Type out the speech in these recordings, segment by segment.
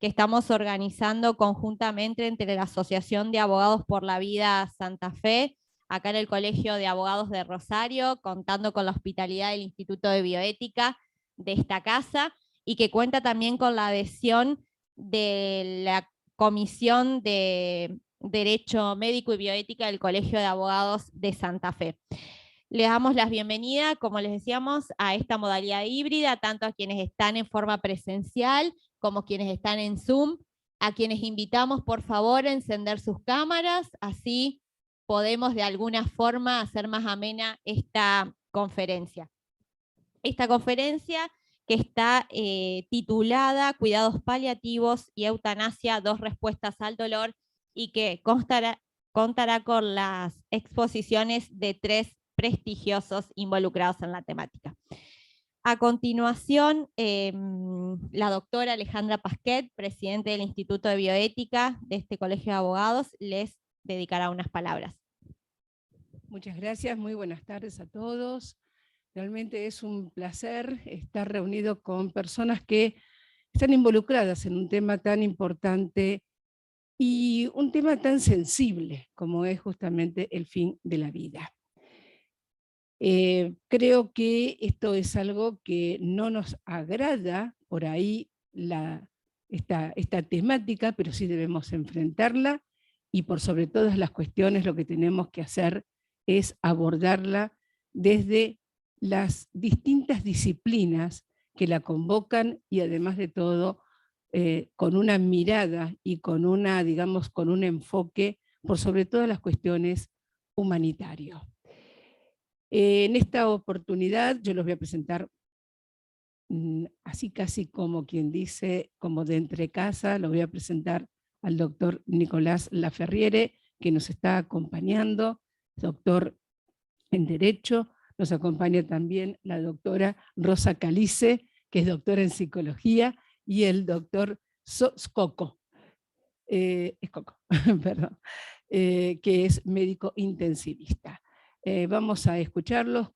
que estamos organizando conjuntamente entre la Asociación de Abogados por la Vida Santa Fe, acá en el Colegio de Abogados de Rosario, contando con la hospitalidad del Instituto de Bioética de esta casa, y que cuenta también con la adhesión de la Comisión de Derecho Médico y Bioética del Colegio de Abogados de Santa Fe. Les damos la bienvenida, como les decíamos, a esta modalidad híbrida, tanto a quienes están en forma presencial como quienes están en Zoom, a quienes invitamos por favor a encender sus cámaras, así podemos de alguna forma hacer más amena esta conferencia. Esta conferencia que está titulada Cuidados paliativos y eutanasia, 2 respuestas al dolor, y que contará con las exposiciones de 3 prestigiosos involucrados en la temática. A continuación, la doctora Alejandra Pasquet, presidente del Instituto de Bioética de este Colegio de Abogados, les dedicará unas palabras. Muchas gracias, muy buenas tardes a todos. Realmente es un placer estar reunido con personas que están involucradas en un tema tan importante y un tema tan sensible como es justamente el fin de la vida. Creo que esto es algo que no nos agrada por ahí esta temática, pero sí debemos enfrentarla y por sobre todas las cuestiones lo que tenemos que hacer es abordarla desde las distintas disciplinas que la convocan y además de todo con una mirada y con con un enfoque por sobre todas las cuestiones humanitarios. En esta oportunidad yo los voy a presentar así casi como quien dice, como de entre casa, lo voy a presentar al doctor Nicolás Laferriere, que nos está acompañando, doctor en Derecho. Nos acompaña también la doctora Rosa Calice, que es doctora en Psicología, y el doctor Coco, perdón, que es médico intensivista. Vamos a escucharlos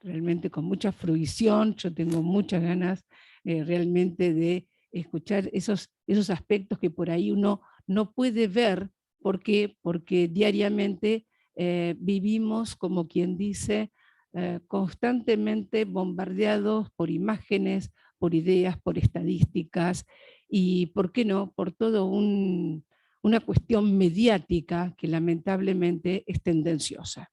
realmente con mucha fruición. Yo tengo muchas ganas realmente de escuchar esos aspectos que por ahí uno no puede ver. ¿Por qué? Porque diariamente vivimos, como quien dice, constantemente bombardeados por imágenes, por ideas, por estadísticas y, ¿por qué no?, por todo una cuestión mediática que lamentablemente es tendenciosa.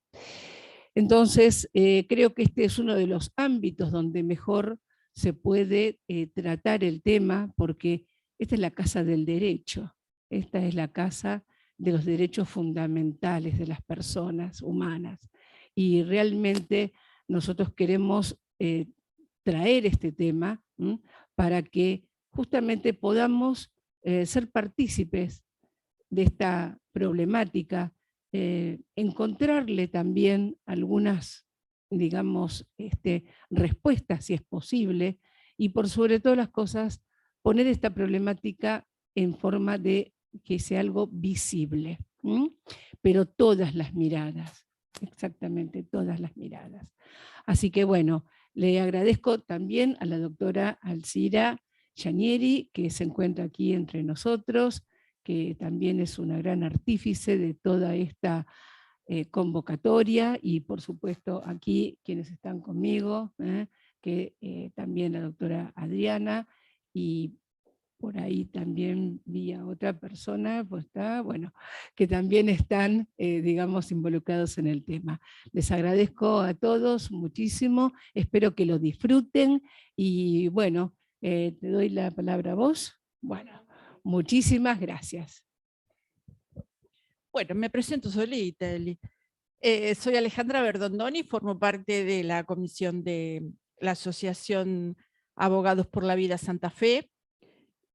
Entonces, creo que este es uno de los ámbitos donde mejor se puede tratar el tema, porque esta es la casa del derecho, esta es la casa de los derechos fundamentales de las personas humanas. Y realmente nosotros queremos traer este tema para que justamente podamos ser partícipes de esta problemática, encontrarle también algunas, digamos, respuestas si es posible, y por sobre todas las cosas, poner esta problemática en forma de que sea algo visible. Pero todas las miradas, exactamente todas las miradas. Así que bueno, le agradezco también a la doctora Alcira Yanieri, que se encuentra aquí entre nosotros, que también es una gran artífice de toda esta convocatoria, y por supuesto aquí quienes están conmigo, que también la doctora Adriana, y por ahí también vi a otra persona, pues está, bueno, que también están, digamos, involucrados en el tema. Les agradezco a todos muchísimo, espero que lo disfruten, y bueno, te doy la palabra a vos. Bueno, muchísimas gracias. Bueno, me presento solita, Eli. Soy Alejandra Verdondoni, formo parte de la comisión de la Asociación Abogados por la Vida Santa Fe,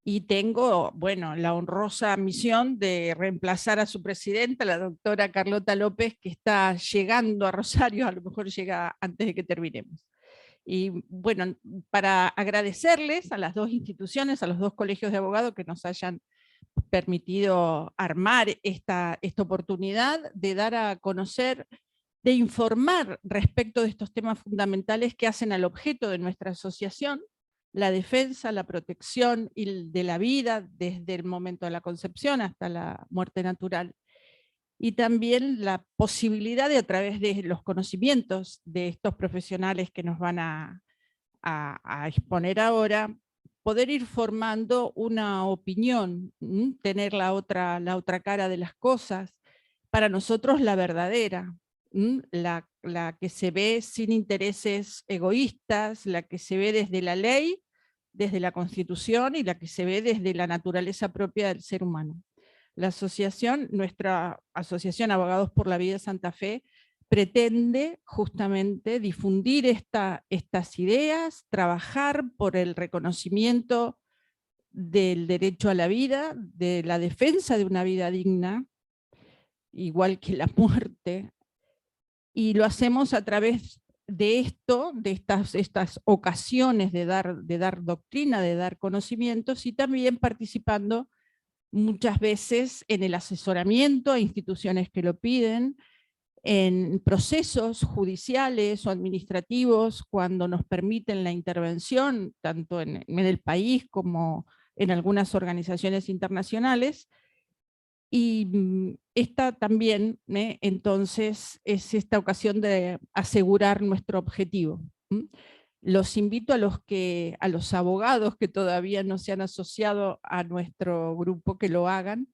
y tengo, bueno, la honrosa misión de reemplazar a su presidenta, la doctora Carlota López, que está llegando a Rosario, a lo mejor llega antes de que terminemos. Y bueno, para agradecerles a las 2 instituciones, a los 2 colegios de abogados que nos hayan permitido armar esta oportunidad de dar a conocer, de informar respecto de estos temas fundamentales que hacen al objeto de nuestra asociación, la defensa, la protección de la vida desde el momento de la concepción hasta la muerte natural. Y también la posibilidad de, a través de los conocimientos de estos profesionales que nos van a exponer ahora, poder ir formando una opinión, tener la otra cara de las cosas, para nosotros la verdadera, la que se ve sin intereses egoístas, la que se ve desde la ley, desde la Constitución, y la que se ve desde la naturaleza propia del ser humano. La asociación, nuestra Asociación Abogados por la Vida Santa Fe, pretende justamente difundir estas ideas, trabajar por el reconocimiento del derecho a la vida, de la defensa de una vida digna, igual que la muerte, y lo hacemos a través de esto, de estas ocasiones de dar doctrina, de dar conocimientos, y también participando muchas veces en el asesoramiento a instituciones que lo piden, en procesos judiciales o administrativos, cuando nos permiten la intervención, tanto en el país como en algunas organizaciones internacionales. Y esta también, entonces, es esta ocasión de asegurar nuestro objetivo. Los invito a los abogados que todavía no se han asociado a nuestro grupo, que lo hagan.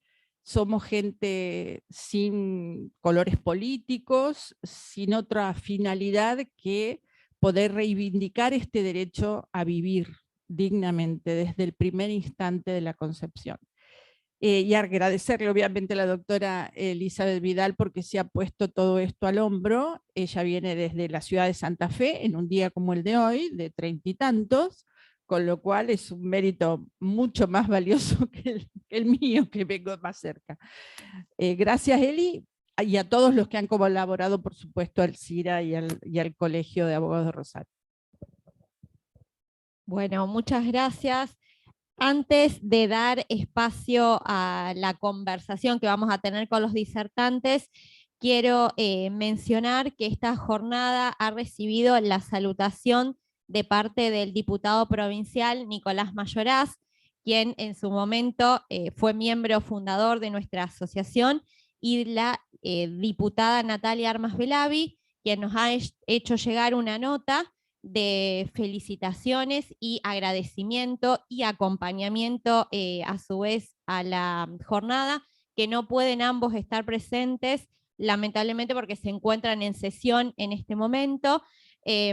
Somos gente sin colores políticos, sin otra finalidad que poder reivindicar este derecho a vivir dignamente desde el primer instante de la concepción. Y agradecerle obviamente a la doctora Elizabeth Vidal, porque se ha puesto todo esto al hombro. Ella viene desde la ciudad de Santa Fe en un día como el de hoy, de 30 y tantos, con lo cual es un mérito mucho más valioso que el mío, que vengo más cerca. Gracias, Eli, y a todos los que han colaborado, por supuesto, al CIRA y al Colegio de Abogados de Rosario. Bueno, muchas gracias. Antes de dar espacio a la conversación que vamos a tener con los disertantes, quiero mencionar que esta jornada ha recibido la salutación de parte del diputado provincial Nicolás Mayoraz, quien en su momento fue miembro fundador de nuestra asociación, y la diputada Natalia Armas Velavi, quien nos ha hecho llegar una nota de felicitaciones y agradecimiento y acompañamiento a su vez a la jornada, que no pueden ambos estar presentes, lamentablemente, porque se encuentran en sesión en este momento.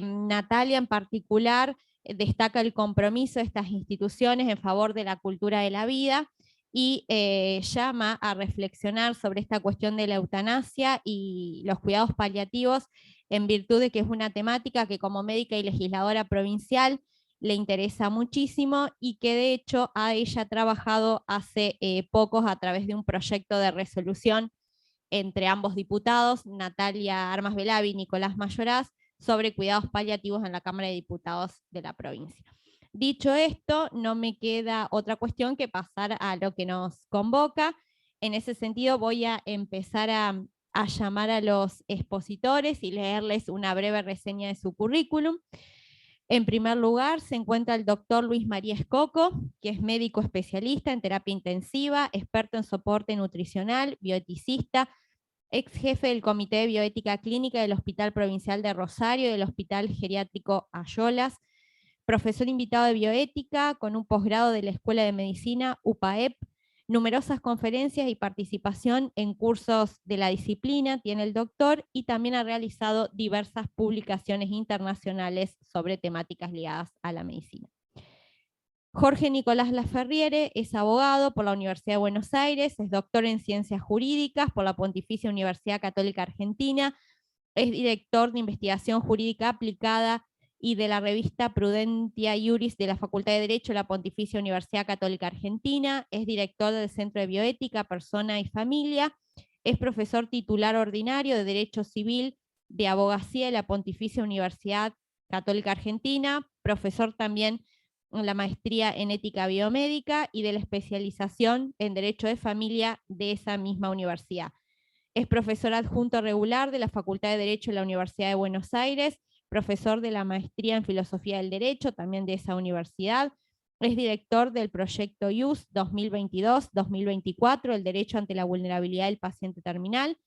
Natalia en particular destaca el compromiso de estas instituciones en favor de la cultura de la vida, y llama a reflexionar sobre esta cuestión de la eutanasia y los cuidados paliativos, en virtud de que es una temática que como médica y legisladora provincial le interesa muchísimo, y que de hecho ella ha trabajado hace pocos a través de un proyecto de resolución entre ambos diputados, Natalia Armas Velavi y Nicolás Mayoraz, sobre cuidados paliativos en la Cámara de Diputados de la provincia. Dicho esto, no me queda otra cuestión que pasar a lo que nos convoca. En ese sentido voy a empezar a llamar a los expositores y leerles una breve reseña de su currículum. En primer lugar, se encuentra el doctor Luis María Escoco, que es médico especialista en terapia intensiva, experto en soporte nutricional, bioeticista, ex jefe del Comité de Bioética Clínica del Hospital Provincial de Rosario y del Hospital Geriátrico Ayolas, profesor invitado de bioética con un posgrado de la Escuela de Medicina UPAEP, numerosas conferencias y participación en cursos de la disciplina tiene el doctor, y también ha realizado diversas publicaciones internacionales sobre temáticas ligadas a la medicina. Jorge Nicolás Laferriere es abogado por la Universidad de Buenos Aires, es doctor en Ciencias Jurídicas por la Pontificia Universidad Católica Argentina, es director de Investigación Jurídica Aplicada y de la revista Prudentia Iuris de la Facultad de Derecho de la Pontificia Universidad Católica Argentina, es director del Centro de Bioética, Persona y Familia, es profesor titular ordinario de Derecho Civil de Abogacía de la Pontificia Universidad Católica Argentina, profesor también en la maestría en Ética Biomédica y de la especialización en Derecho de Familia de esa misma universidad. Es profesor adjunto regular de la Facultad de Derecho de la Universidad de Buenos Aires, profesor de la maestría en Filosofía del Derecho, también de esa universidad. Es director del proyecto IUS 2022-2024, el derecho ante la vulnerabilidad del paciente terminal,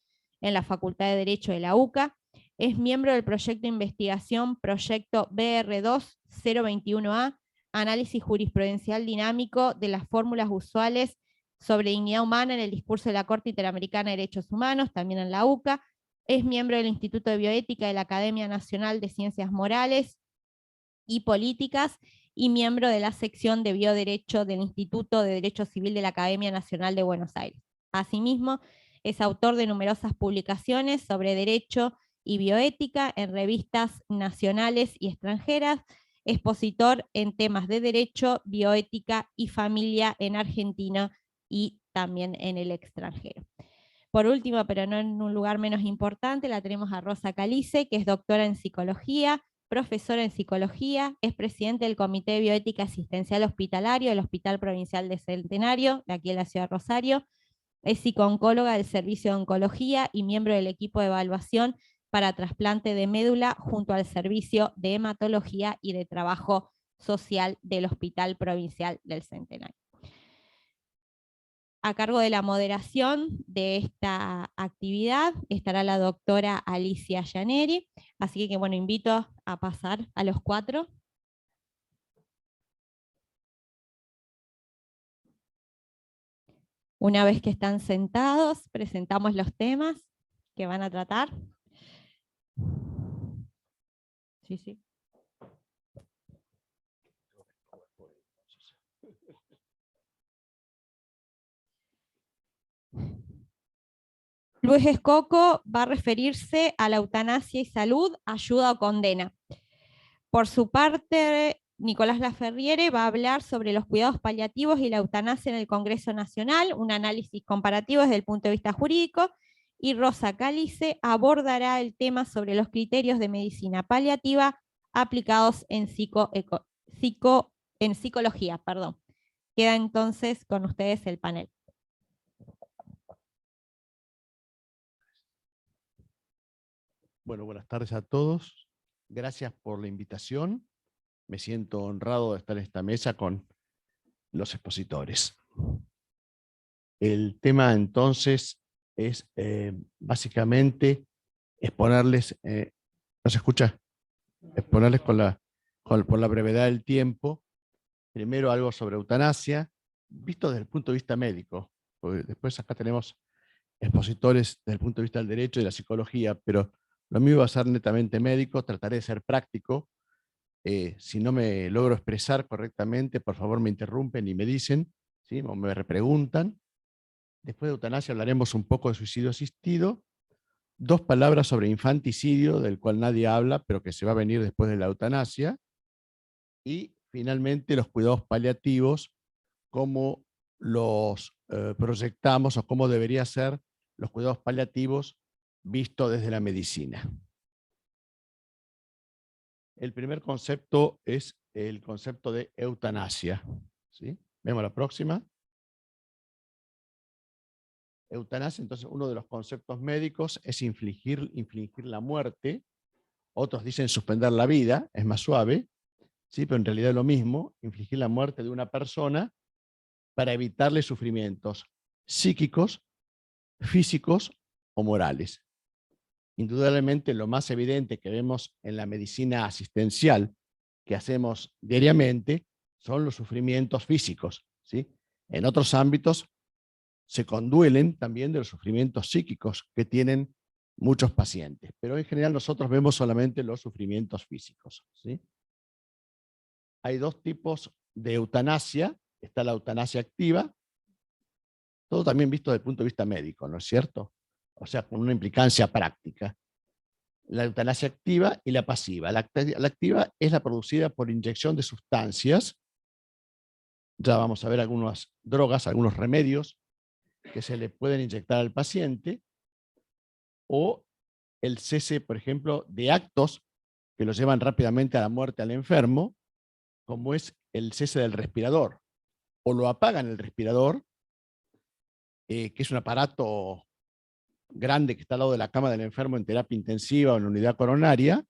en la Facultad de Derecho de la UCA. Es miembro del proyecto de investigación Proyecto BR2-021A, análisis jurisprudencial dinámico de las fórmulas usuales sobre dignidad humana en el discurso de la Corte Interamericana de Derechos Humanos, también en la UCA. Es miembro del Instituto de Bioética de la Academia Nacional de Ciencias Morales y Políticas y miembro de la sección de Bioderecho del Instituto de Derecho Civil de la Academia Nacional de Buenos Aires. Asimismo, es autor de numerosas publicaciones sobre derecho y bioética en revistas nacionales y extranjeras, expositor en temas de derecho, bioética y familia en Argentina y también en el extranjero. Por último, pero no en un lugar menos importante, la tenemos a Rosa Calice, que es doctora en psicología, profesora en psicología, es presidente del Comité de Bioética Asistencial Hospitalario del Hospital Provincial de Centenario, de aquí en la ciudad de Rosario, es psicooncóloga del Servicio de Oncología y miembro del equipo de evaluación para trasplante de médula junto al Servicio de Hematología y de Trabajo Social del Hospital Provincial del Centenario. A cargo de la moderación de esta actividad estará la doctora Alicia Llaneri, así que bueno, invito a pasar a los 4. Una vez que están sentados, presentamos los temas que van a tratar. Sí, sí. Luis Escoco va a referirse a la eutanasia y salud, ayuda o condena. Por su parte, Nicolás Laferriere va a hablar sobre los cuidados paliativos y la eutanasia en el Congreso Nacional, un análisis comparativo desde el punto de vista jurídico, y Rosa Calice abordará el tema sobre los criterios de medicina paliativa aplicados en psicología. Queda entonces con ustedes el panel. Bueno, buenas tardes a todos. Gracias por la invitación. Me siento honrado de estar en esta mesa con los expositores. El tema entonces es básicamente exponerles, ¿no se escucha? Exponerles por la brevedad del tiempo, primero algo sobre eutanasia, visto desde el punto de vista médico, porque después acá tenemos expositores desde el punto de vista del derecho y de la psicología, pero lo mío va a ser netamente médico, trataré de ser práctico. Si no me logro expresar correctamente, por favor me interrumpen y me dicen, ¿sí? O me repreguntan. Después de eutanasia hablaremos un poco de suicidio asistido, 2 palabras sobre infanticidio, del cual nadie habla, pero que se va a venir después de la eutanasia, y finalmente los cuidados paliativos, cómo los proyectamos o cómo debería ser los cuidados paliativos visto desde la medicina. El primer concepto es el concepto de eutanasia, ¿sí? Vemos la próxima. Eutanasia, entonces, uno de los conceptos médicos es infligir la muerte. Otros dicen suspender la vida, es más suave, ¿sí? Pero en realidad es lo mismo, infligir la muerte de una persona para evitarle sufrimientos psíquicos, físicos o morales. Indudablemente lo más evidente que vemos en la medicina asistencial que hacemos diariamente son los sufrimientos físicos, ¿sí? En otros ámbitos se conduelen también de los sufrimientos psíquicos que tienen muchos pacientes, pero en general nosotros vemos solamente los sufrimientos físicos, ¿sí? Hay 2 tipos de eutanasia. Está la eutanasia activa, todo también visto desde el punto de vista médico, ¿no es cierto? O sea, con una implicancia práctica. La eutanasia activa y la pasiva. La activa es la producida por inyección de sustancias. Ya vamos a ver algunas drogas, algunos remedios que se le pueden inyectar al paciente, o el cese, por ejemplo, de actos que lo llevan rápidamente a la muerte al enfermo, como es el cese del respirador. O lo apagan el respirador, que es un aparato grande que está al lado de la cama del enfermo en terapia intensiva o en la unidad coronaria,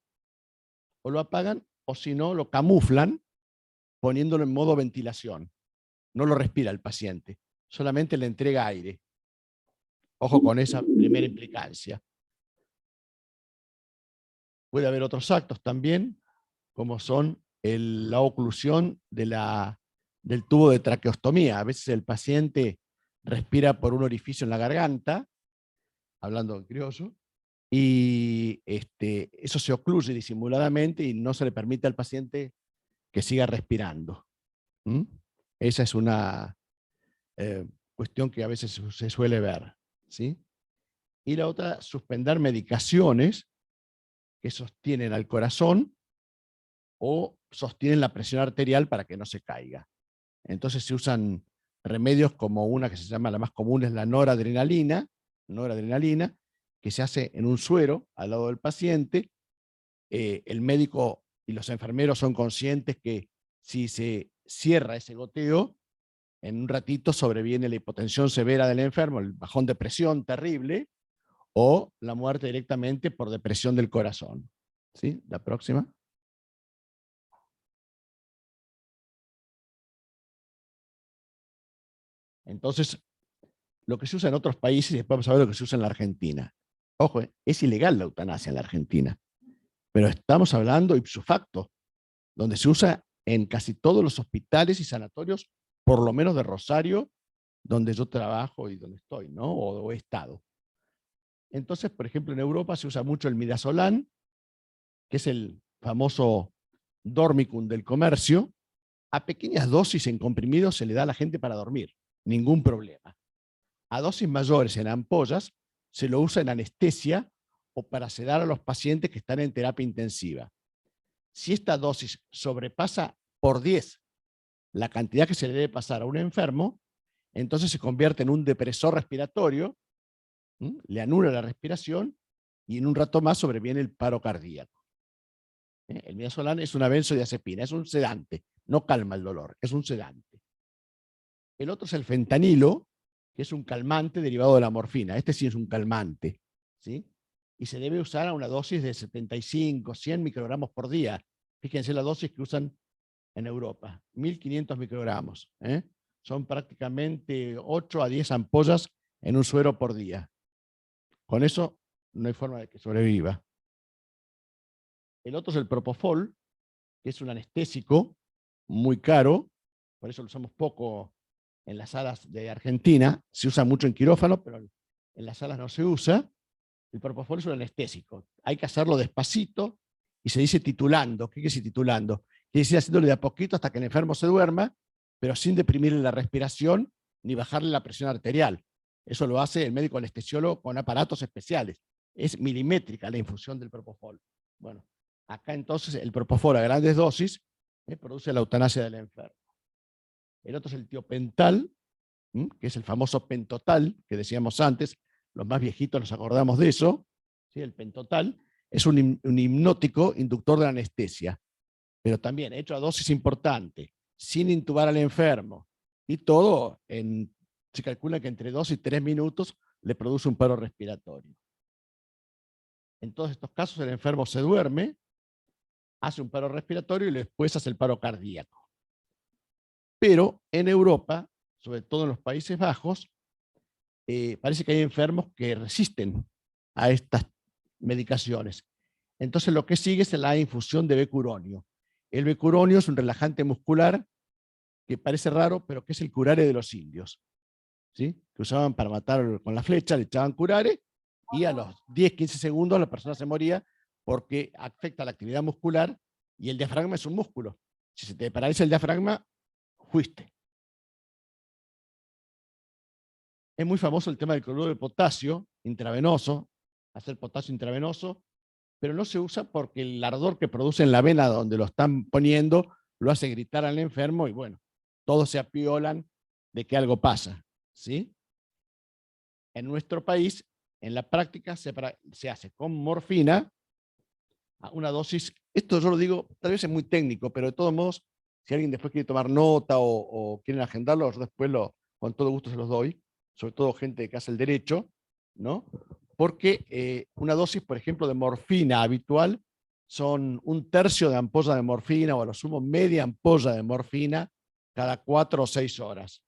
o lo apagan, o si no, lo camuflan poniéndolo en modo ventilación. No lo respira el paciente, solamente le entrega aire. Ojo con esa primera implicancia. Puede haber otros actos también, como son la oclusión del tubo de traqueostomía. A veces el paciente respira por un orificio en la garganta, hablando en criollo, y eso se ocluye disimuladamente y no se le permite al paciente que siga respirando. ¿Mm? Esa es una cuestión que a veces se suele ver, ¿sí? Y la otra, suspender medicaciones que sostienen al corazón o sostienen la presión arterial para que no se caiga. Entonces se usan remedios como una que se llama, la más común es la noradrenalina, que se hace en un suero al lado del paciente. El médico y los enfermeros son conscientes que si se cierra ese goteo, en un ratito sobreviene la hipotensión severa del enfermo, el bajón de presión terrible, o la muerte directamente por depresión del corazón. ¿Sí? La próxima. Entonces, lo que se usa en otros países, y después vamos a ver lo que se usa en la Argentina. Ojo, es ilegal la eutanasia en la Argentina, pero estamos hablando ipso facto, donde se usa en casi todos los hospitales y sanatorios, por lo menos de Rosario, donde yo trabajo y donde estoy, ¿no? O he estado. Entonces, por ejemplo, en Europa se usa mucho el midazolam, que es el famoso dormicum del comercio. A pequeñas dosis en comprimidos se le da a la gente para dormir, ningún problema. A dosis mayores en ampollas se lo usa en anestesia o para sedar a los pacientes que están en terapia intensiva. Si esta dosis sobrepasa por 10 la cantidad que se le debe pasar a un enfermo, entonces se convierte en un depresor respiratorio, le anula la respiración y en un rato más sobreviene el paro cardíaco. El midazolam es una benzodiazepina, es un sedante, no calma el dolor, es un sedante. El otro es el fentanilo, que es un calmante derivado de la morfina. Este sí es un calmante, ¿sí? Y se debe usar a una dosis de 75, 100 microgramos por día. Fíjense la dosis que usan en Europa, 1500 microgramos. Son prácticamente 8 a 10 ampollas en un suero por día. Con eso no hay forma de que sobreviva. El otro es el propofol, que es un anestésico muy caro, por eso lo usamos poco en las salas de Argentina. Se usa mucho en quirófano, pero en las salas no se usa. El propofol es un anestésico. Hay que hacerlo despacito y se dice titulando. ¿Qué quiere decir titulando? Quiere decir haciéndole de a poquito hasta que el enfermo se duerma, pero sin deprimirle la respiración ni bajarle la presión arterial. Eso lo hace el médico anestesiólogo con aparatos especiales. Es milimétrica la infusión del propofol. Bueno, acá entonces el propofol a grandes dosis produce la eutanasia del enfermo. El otro es el tiopental, que es el famoso pentotal que decíamos antes. Los más viejitos nos acordamos de eso. ¿Sí? El pentotal es un hipnótico inductor de la anestesia, pero también hecho a dosis importante, sin intubar al enfermo, y todo, se calcula que entre 2 y 3 minutos le produce un paro respiratorio. En todos estos casos el enfermo se duerme, hace un paro respiratorio y después hace el paro cardíaco. Pero en Europa, sobre todo en los Países Bajos, parece que hay enfermos que resisten a estas medicaciones. Entonces lo que sigue es la infusión de becuronio. El becuronio es un relajante muscular que parece raro, pero que es el curare de los indios, ¿sí? Que usaban para matar con la flecha, le echaban curare y a los 10-15 segundos la persona se moría porque afecta la actividad muscular y el diafragma es un músculo. Si se te paraliza el diafragma, fuiste. Es muy famoso el tema del cloruro de potasio intravenoso, hacer potasio intravenoso, pero no se usa porque el ardor que produce en la vena donde lo están poniendo lo hace gritar al enfermo y bueno, todos se apiolan de que algo pasa, ¿sí? En nuestro país, en la práctica, se hace con morfina a una dosis, esto yo lo digo, tal vez es muy técnico, pero de todos modos, si alguien después quiere tomar nota o quieren agendarlo, yo después con todo gusto se los doy, sobre todo gente que hace el derecho, ¿no? Porque una dosis, por ejemplo, de morfina habitual son 1/3 de ampolla de morfina o a lo sumo media ampolla de morfina cada 4 o 6 horas.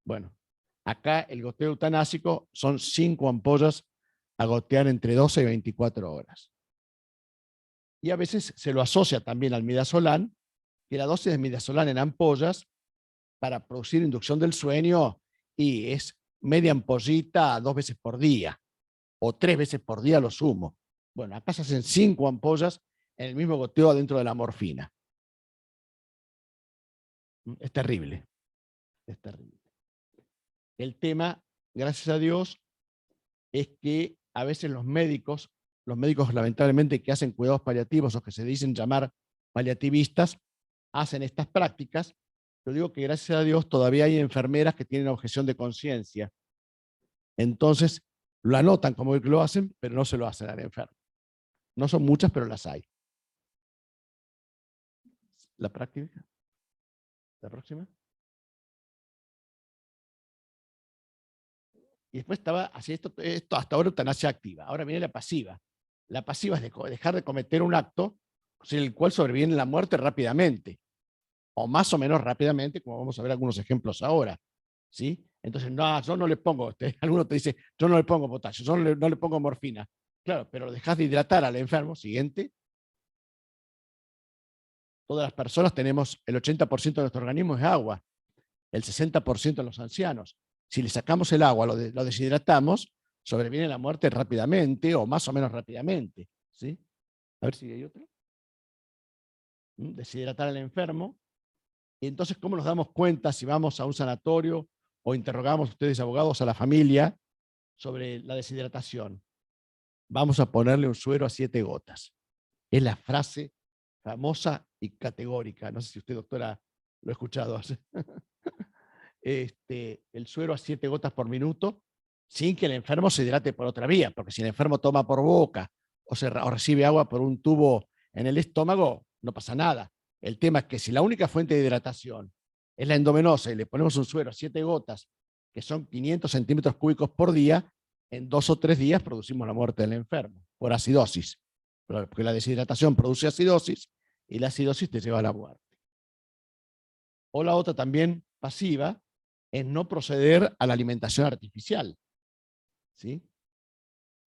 Bueno, acá el goteo eutanásico son 5 ampollas a gotear entre 12 y 24 horas. Y a veces se lo asocia también al midazolam, que la dosis de midazolam en ampollas para producir inducción del sueño y es media ampollita 2 veces por día o 3 veces por día lo sumo. Bueno, acá se hacen 5 ampollas en el mismo goteo adentro de la morfina. Es terrible. Es terrible. El tema, gracias a Dios, es que a veces los médicos lamentablemente que hacen cuidados paliativos o que se dicen llamar paliativistas, hacen estas prácticas. Yo digo que gracias a Dios todavía hay enfermeras que tienen objeción de conciencia. Entonces lo anotan como que lo hacen, pero no se lo hacen al enfermo. No son muchas, pero las hay. ¿La práctica? ¿La próxima? Y después estaba así, esto hasta ahora eutanasia activa. Ahora viene la pasiva. La pasiva es dejar de cometer un acto sin el cual sobreviene la muerte rápidamente, o más o menos rápidamente, como vamos a ver algunos ejemplos ahora. ¿Sí? Entonces, no, yo no le pongo, alguno te dice, yo no le pongo potasio, yo no le pongo morfina. Claro, pero lo dejas de hidratar al enfermo. Siguiente. Todas las personas tenemos, el 80% de nuestro organismo es agua, el 60% en los ancianos. Si le sacamos el agua, lo deshidratamos, sobreviene la muerte rápidamente o más o menos rápidamente. ¿Sí? A ver si hay otro. Deshidratar al enfermo. Y entonces, ¿cómo nos damos cuenta si vamos a un sanatorio o interrogamos ustedes, abogados, a la familia sobre la deshidratación? Vamos a ponerle un suero a 7 gotas. Es la frase famosa y categórica. No sé si usted, doctora, lo ha escuchado. El suero a 7 gotas por minuto, sin que el enfermo se hidrate por otra vía, porque si el enfermo toma por boca o recibe agua por un tubo en el estómago, no pasa nada. El tema es que si la única fuente de hidratación es la endovenosa y le ponemos un suero a 7 gotas, que son 500 centímetros cúbicos por día, en 2 o 3 días producimos la muerte del enfermo, por acidosis. Porque la deshidratación produce acidosis y la acidosis te lleva a la muerte. O la otra también pasiva es no proceder a la alimentación artificial. ¿Sí?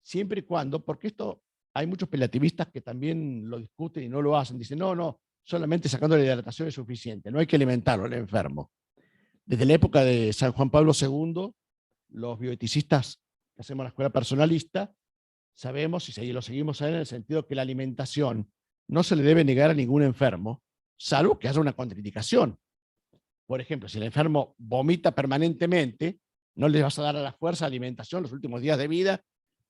Siempre y cuando, porque esto hay muchos paliativistas que también lo discuten y no lo hacen. Dicen, no, solamente sacando la hidratación es suficiente, no hay que alimentarlo al enfermo. Desde la época de San Juan Pablo II, los bioeticistas que hacemos la escuela personalista, sabemos y lo seguimos a él en el sentido que la alimentación no se le debe negar a ningún enfermo, salvo que haya una contraindicación. Por ejemplo, si el enfermo vomita permanentemente, no le vas a dar a la fuerza alimentación los últimos días de vida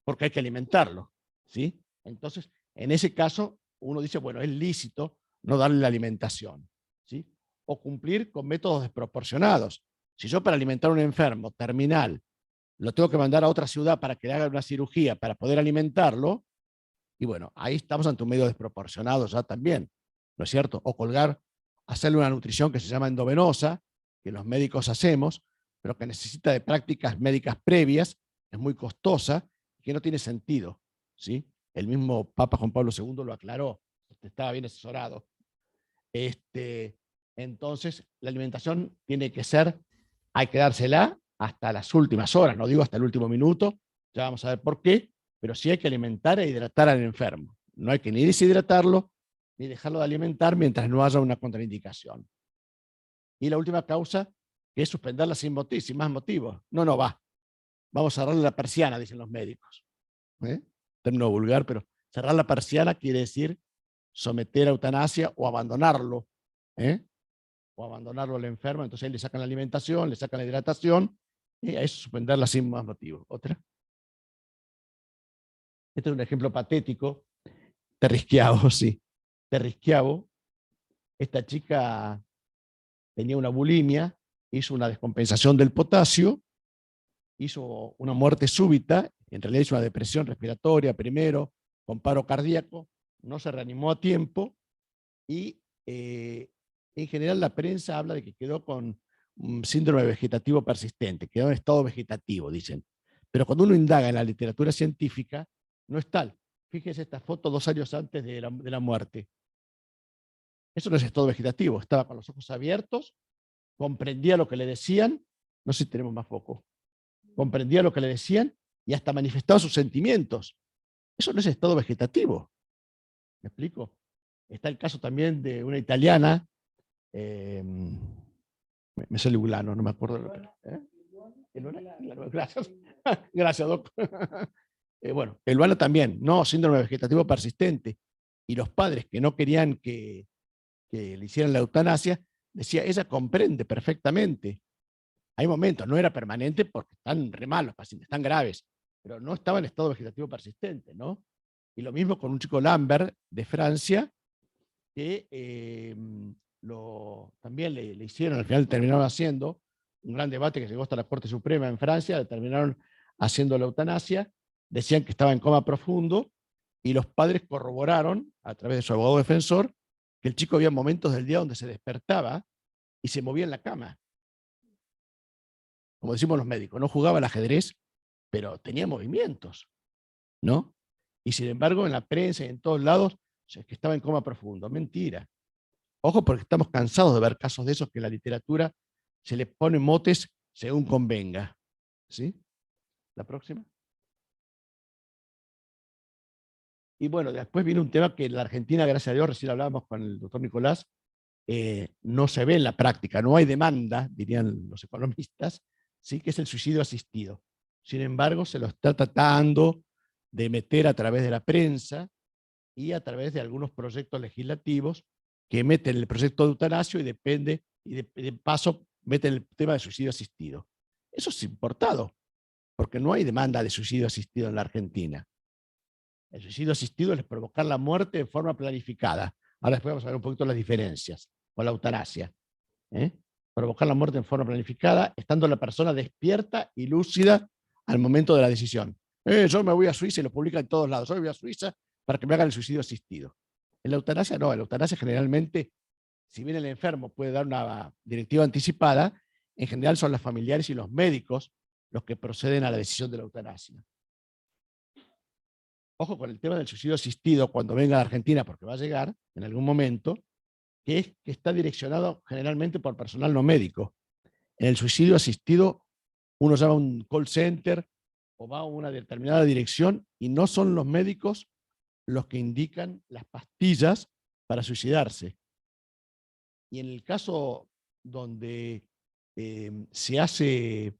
porque hay que alimentarlo. ¿Sí? Entonces, en ese caso, uno dice, bueno, es lícito no darle la alimentación. ¿Sí? O cumplir con métodos desproporcionados. Si yo para alimentar a un enfermo terminal lo tengo que mandar a otra ciudad para que le haga una cirugía para poder alimentarlo, y bueno, ahí estamos ante un medio desproporcionado ya también, ¿no es cierto? O hacerle una nutrición que se llama endovenosa, que los médicos hacemos, pero que necesita de prácticas médicas previas, es muy costosa, que no tiene sentido. ¿Sí? El mismo Papa Juan Pablo II lo aclaró, estaba bien asesorado. Entonces, la alimentación tiene que ser, hay que dársela hasta las últimas horas, no digo hasta el último minuto, ya vamos a ver por qué, pero sí hay que alimentar e hidratar al enfermo. No hay que ni deshidratarlo, ni dejarlo de alimentar mientras no haya una contraindicación. Y la última causa, que es suspenderla sin más motivos. No va. Vamos a cerrarle la persiana, dicen los médicos. Término vulgar, pero cerrar la persiana quiere decir someter a eutanasia o abandonarlo. O abandonarlo al enfermo, entonces ahí le sacan la alimentación, le sacan la hidratación, y a eso suspenderla sin más motivos. ¿Otra? Este es un ejemplo patético. Terrisquiavo, sí. Terrisquiavo, esta chica tenía una bulimia, hizo una descompensación del potasio, hizo una muerte súbita, en realidad hizo una depresión respiratoria primero, con paro cardíaco, no se reanimó a tiempo y en general la prensa habla de que quedó con un síndrome vegetativo persistente, quedó en estado vegetativo, dicen. Pero cuando uno indaga en la literatura científica, no es tal. fíjese esta foto 2 años antes de la muerte. Eso no es estado vegetativo, estaba con los ojos abiertos, comprendía lo que le decían, no sé si tenemos más foco, comprendía lo que le decían y hasta manifestaba sus sentimientos. Eso no es estado vegetativo. ¿Me explico? Está el caso también de una italiana, me sale Ulano, no me acuerdo. Gracias. Gracias, Doc. Bueno, Elvano también, no, síndrome vegetativo persistente. Y los padres que no querían que le hicieran la eutanasia, decía, ella comprende perfectamente. Hay momentos, no era permanente porque están re mal los pacientes, están graves, pero no estaba en estado vegetativo persistente, ¿no? Y lo mismo con un chico Lambert de Francia, que también le hicieron, al final terminaron haciendo un gran debate que llegó hasta la Corte Suprema en Francia, le terminaron haciendo la eutanasia, decían que estaba en coma profundo, y los padres corroboraron, a través de su abogado defensor, que el chico había momentos del día donde se despertaba y se movía en la cama. Como decimos los médicos, no jugaba al ajedrez, pero tenía movimientos, ¿no? Y sin embargo, en la prensa y en todos lados, es que estaba en coma profundo. Mentira. Ojo, porque estamos cansados de ver casos de esos que en la literatura se le ponen motes según convenga. ¿Sí? La próxima. Y bueno, después viene un tema que en la Argentina, gracias a Dios, recién hablábamos con el doctor Nicolás, no se ve en la práctica, no hay demanda, dirían los economistas, ¿sí? Que es el suicidio asistido. Sin embargo, se lo está tratando de meter a través de la prensa y a través de algunos proyectos legislativos que meten el proyecto de eutanasia y de paso meten el tema de suicidio asistido. Eso es importado, porque no hay demanda de suicidio asistido en la Argentina. El suicidio asistido es provocar la muerte de forma planificada. Ahora después vamos a ver un poquito las diferencias con la eutanasia. Provocar la muerte en forma planificada, estando la persona despierta y lúcida al momento de la decisión. Yo me voy a Suiza y lo publican en todos lados. Yo me voy a Suiza para que me hagan el suicidio asistido. En la eutanasia no, en la eutanasia generalmente, si bien el enfermo puede dar una directiva anticipada, en general son los familiares y los médicos los que proceden a la decisión de la eutanasia. Ojo con el tema del suicidio asistido cuando venga a Argentina, porque va a llegar en algún momento, que está direccionado generalmente por personal no médico. En el suicidio asistido uno llama a un call center o va a una determinada dirección y no son los médicos los que indican las pastillas para suicidarse. Y en el caso donde se hace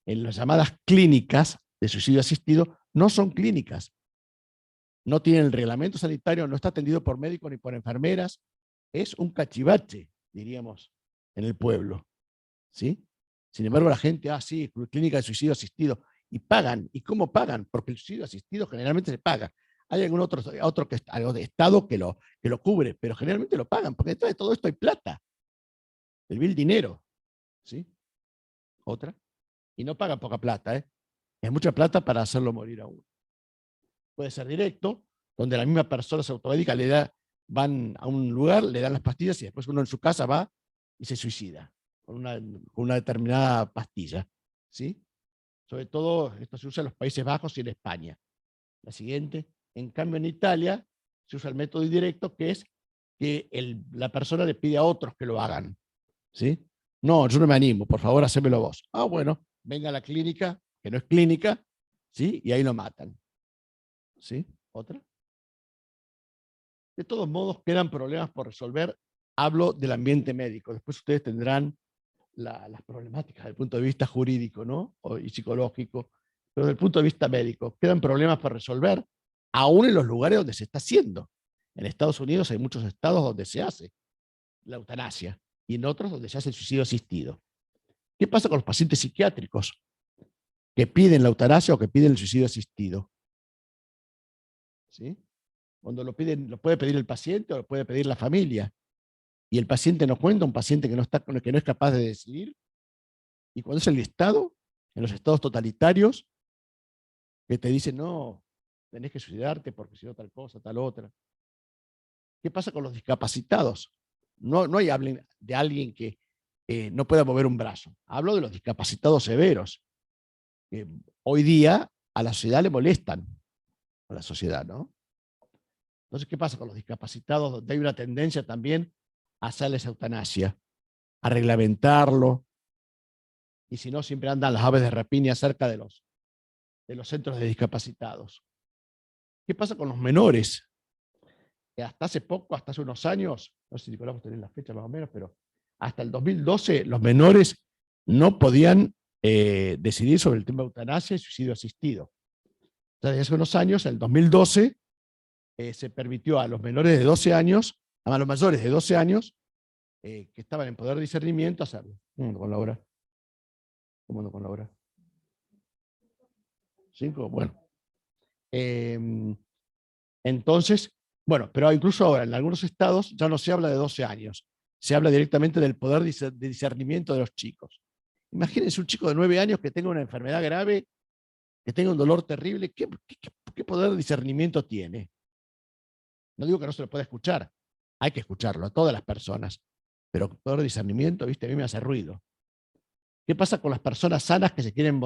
en las llamadas clínicas de suicidio asistido, no son clínicas. No tienen el reglamento sanitario, no está atendido por médicos ni por enfermeras. Es un cachivache, diríamos, en el pueblo. ¿Sí? Sin embargo, la gente, sí, clínica de suicidio asistido, y pagan. ¿Y cómo pagan? Porque el suicidio asistido generalmente se paga. Hay algún otro de Estado que lo cubre, pero generalmente lo pagan, porque detrás de todo esto hay plata. El vil dinero. ¿Sí? Otra. Y no pagan poca plata, Es mucha plata para hacerlo morir a uno. Puede ser directo, donde la misma persona se automedica, van a un lugar, le dan las pastillas y después uno en su casa va y se suicida con una determinada pastilla. ¿Sí? Sobre todo esto se usa en los Países Bajos y en España. La siguiente. En cambio, en Italia se usa el método indirecto, que es que la persona le pide a otros que lo hagan. ¿Sí? No, yo no me animo, por favor, hacémelo vos. Bueno, venga a la clínica, que no es clínica, ¿sí? Y ahí lo matan. ¿Sí? ¿Otra? De todos modos, quedan problemas por resolver. Hablo del ambiente médico. Después ustedes tendrán las problemáticas desde el punto de vista jurídico, ¿no? Y psicológico. Pero desde el punto de vista médico, quedan problemas por resolver, aún en los lugares donde se está haciendo. En Estados Unidos hay muchos estados donde se hace la eutanasia y en otros donde se hace el suicidio asistido. ¿Qué pasa con los pacientes psiquiátricos que piden la eutanasia o que piden el suicidio asistido? ¿Sí? Cuando lo piden, lo puede pedir el paciente o lo puede pedir la familia. Y el paciente no cuenta, un paciente que no es capaz de decidir. Y cuando es el Estado, en los estados totalitarios, que te dicen, no, tenés que suicidarte porque si no tal cosa, tal otra. ¿Qué pasa con los discapacitados? No hay de alguien que no pueda mover un brazo. Hablo de los discapacitados severos, que hoy día a la sociedad le molestan. A la sociedad, ¿no? Entonces, ¿qué pasa con los discapacitados? Donde hay una tendencia también a hacerles eutanasia, a reglamentarlo, y si no, siempre andan las aves de rapiña cerca de los centros de discapacitados. ¿Qué pasa con los menores? Que hasta hace poco, hasta hace unos años, no sé si Nicolás vos tenés la fecha más o menos, pero hasta el 2012 los menores no podían decidir sobre el tema de eutanasia y suicidio asistido. O sea, desde hace unos años, en el 2012, se permitió a los menores de 12 años, a los mayores de 12 años, que estaban en poder de discernimiento, hacerlo. ¿Cómo ando con la hora? ¿Cómo ando con la hora? ¿5? Bueno. Entonces, bueno, pero incluso ahora en algunos estados ya no se habla de 12 años, se habla directamente del poder de discernimiento de los chicos. Imagínense un chico de 9 años que tenga una enfermedad grave, que tenga un dolor terrible, ¿qué poder de discernimiento tiene? No digo que no se lo pueda escuchar, hay que escucharlo a todas las personas, pero poder de discernimiento, viste, a mí me hace ruido. ¿Qué pasa con las personas sanas que se quieren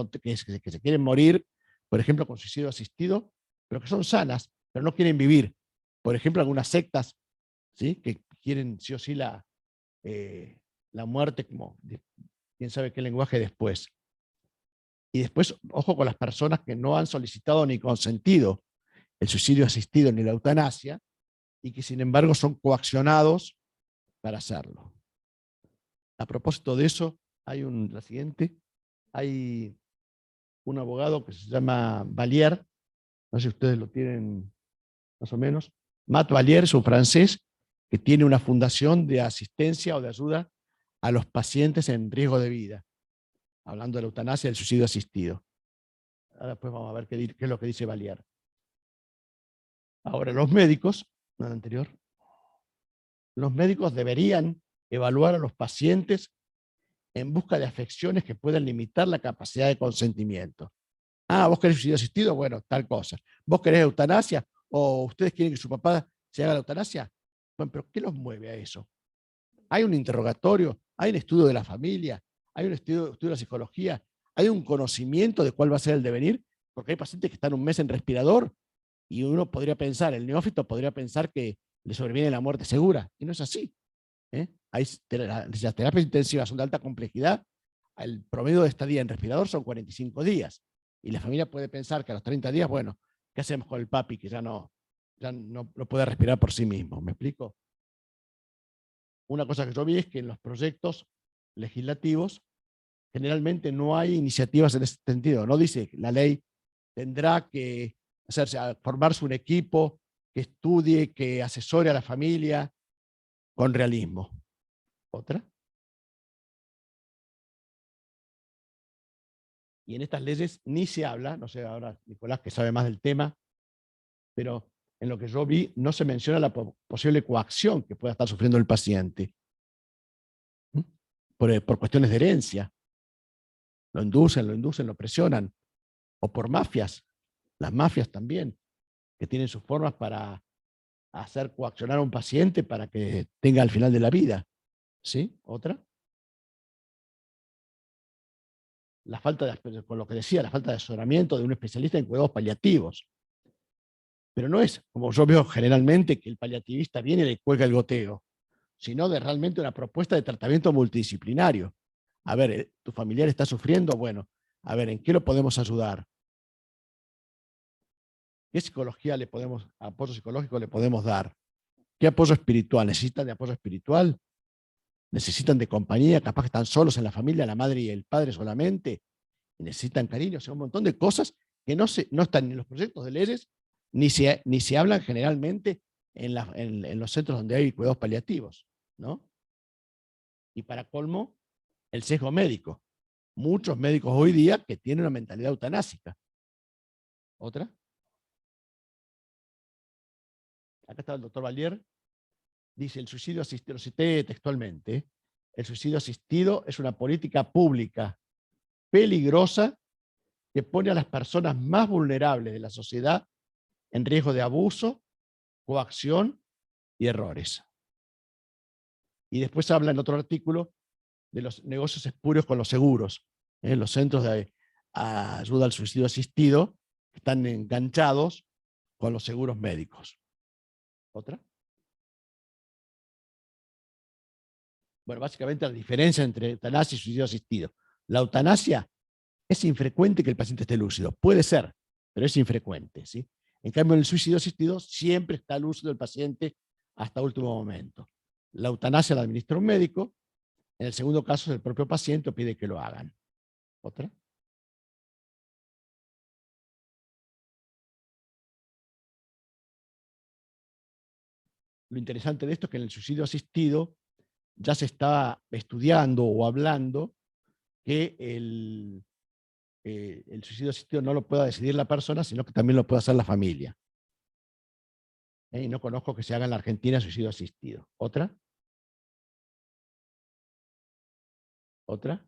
morir, por ejemplo, con suicidio asistido, pero que son sanas, pero no quieren vivir? Por ejemplo, algunas sectas, ¿sí?, que quieren sí o sí la muerte, como quién sabe qué lenguaje después. Y después, ojo con las personas que no han solicitado ni consentido el suicidio asistido ni la eutanasia, y que sin embargo son coaccionados para hacerlo. A propósito de eso, hay la siguiente, hay un abogado que se llama Vallière, no sé si ustedes lo tienen más o menos. Matt Vallière es un francés que tiene una fundación de asistencia o de ayuda a los pacientes en riesgo de vida, hablando de la eutanasia y del suicidio asistido. Ahora después vamos a ver qué es lo que dice Vallière. Ahora, los médicos, no el anterior, los médicos deberían evaluar a los pacientes en busca de afecciones que puedan limitar la capacidad de consentimiento. Ah, vos querés suicidio asistido, bueno, tal cosa. Vos querés eutanasia, o ustedes quieren que su papá se haga la eutanasia. Bueno, pero ¿qué los mueve a eso? Hay un interrogatorio, hay un estudio de la familia, hay un estudio de la psicología, hay un conocimiento de cuál va a ser el devenir, porque hay pacientes que están un mes en respirador y uno podría pensar, el neófito podría pensar que le sobreviene la muerte segura, y no es así. Las terapias intensivas son de alta complejidad, el promedio de estadía en respirador son 45 días, y la familia puede pensar que a los 30 días, bueno, ¿qué hacemos con el papi que ya no puede respirar por sí mismo? ¿Me explico? Una cosa que yo vi es que en los proyectos legislativos generalmente no hay iniciativas en ese sentido. No dice que la ley tendrá que formarse un equipo que estudie, que asesore a la familia con realismo. ¿Otra? Y en estas leyes ni se habla, no sé ahora Nicolás que sabe más del tema, pero en lo que yo vi no se menciona la posible coacción que pueda estar sufriendo el paciente. Por cuestiones de herencia. Lo inducen, lo presionan. O por mafias. Las mafias también, que tienen sus formas para hacer coaccionar a un paciente para que tenga al final de la vida. ¿Sí? ¿Otra? La falta de, con lo que decía, la falta de asesoramiento de un especialista en cuidados paliativos. Pero no es, como yo veo generalmente, que el paliativista viene y le cuelga el goteo, sino de realmente una propuesta de tratamiento multidisciplinario. A ver, tu familiar está sufriendo, bueno, a ver, ¿en qué lo podemos ayudar? ¿Qué psicología apoyo psicológico le podemos dar? ¿Qué apoyo espiritual? ¿Necesitan de apoyo espiritual? ¿Necesitan de compañía? Capaz que están solos en la familia, la madre y el padre solamente. Y necesitan cariño, o sea, un montón de cosas que no están en los proyectos de leyes, ni se hablan generalmente en los centros donde hay cuidados paliativos, ¿no? Y para colmo, el sesgo médico. Muchos médicos hoy día que tienen una mentalidad eutanásica. ¿Otra? Acá está el doctor Vallière. Dice, el suicidio asistido, lo cité textualmente, el suicidio asistido es una política pública peligrosa que pone a las personas más vulnerables de la sociedad en riesgo de abuso, coacción y errores. Y después habla en otro artículo de los negocios espurios con los seguros. Los centros de ayuda al suicidio asistido están enganchados con los seguros médicos. ¿Otra? Bueno, básicamente la diferencia entre eutanasia y suicidio asistido. La eutanasia es infrecuente que el paciente esté lúcido. Puede ser, pero es infrecuente, ¿sí? En cambio, en el suicidio asistido siempre está lúcido el paciente hasta último momento. La eutanasia la administra un médico. En el segundo caso, es el propio paciente pide que lo hagan. ¿Otra? Lo interesante de esto es que en el suicidio asistido ya se está estudiando o hablando que el suicidio asistido no lo pueda decidir la persona, sino que también lo puede hacer la familia. Y no conozco que se haga en la Argentina suicidio asistido. ¿Otra? ¿Otra?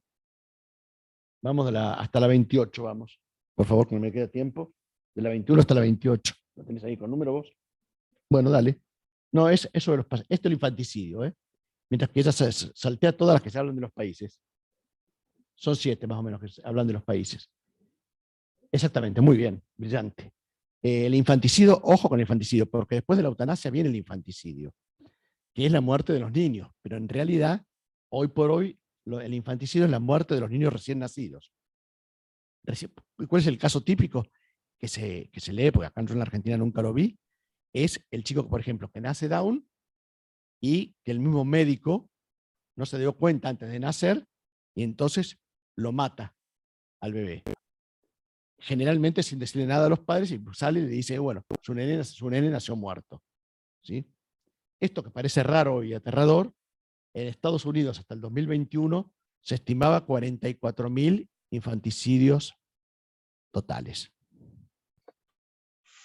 Vamos hasta la 28, vamos. Por favor, que no me queda tiempo. De la 21 hasta la 28. ¿Lo tenés ahí con número vos? Bueno, dale. No, es eso de los países. Esto es el infanticidio, ¿eh? Mientras que ella saltea todas las que se hablan de los países. Son 7 más o menos que se hablan de los países. Exactamente, muy bien, brillante. El infanticidio, ojo con el infanticidio, porque después de la eutanasia viene el infanticidio, que es la muerte de los niños, pero en realidad, hoy por hoy, el infanticidio es la muerte de los niños recién nacidos. ¿Cuál es el caso típico que se lee? Porque acá en la Argentina nunca lo vi. Es el chico, por ejemplo, que nace Down y que el mismo médico no se dio cuenta antes de nacer y entonces lo mata al bebé. Generalmente sin decirle nada a los padres, y sale y le dice, bueno, su nene nació muerto. ¿Sí? Esto que parece raro y aterrador, en Estados Unidos hasta el 2021 se estimaba 44.000 infanticidios totales.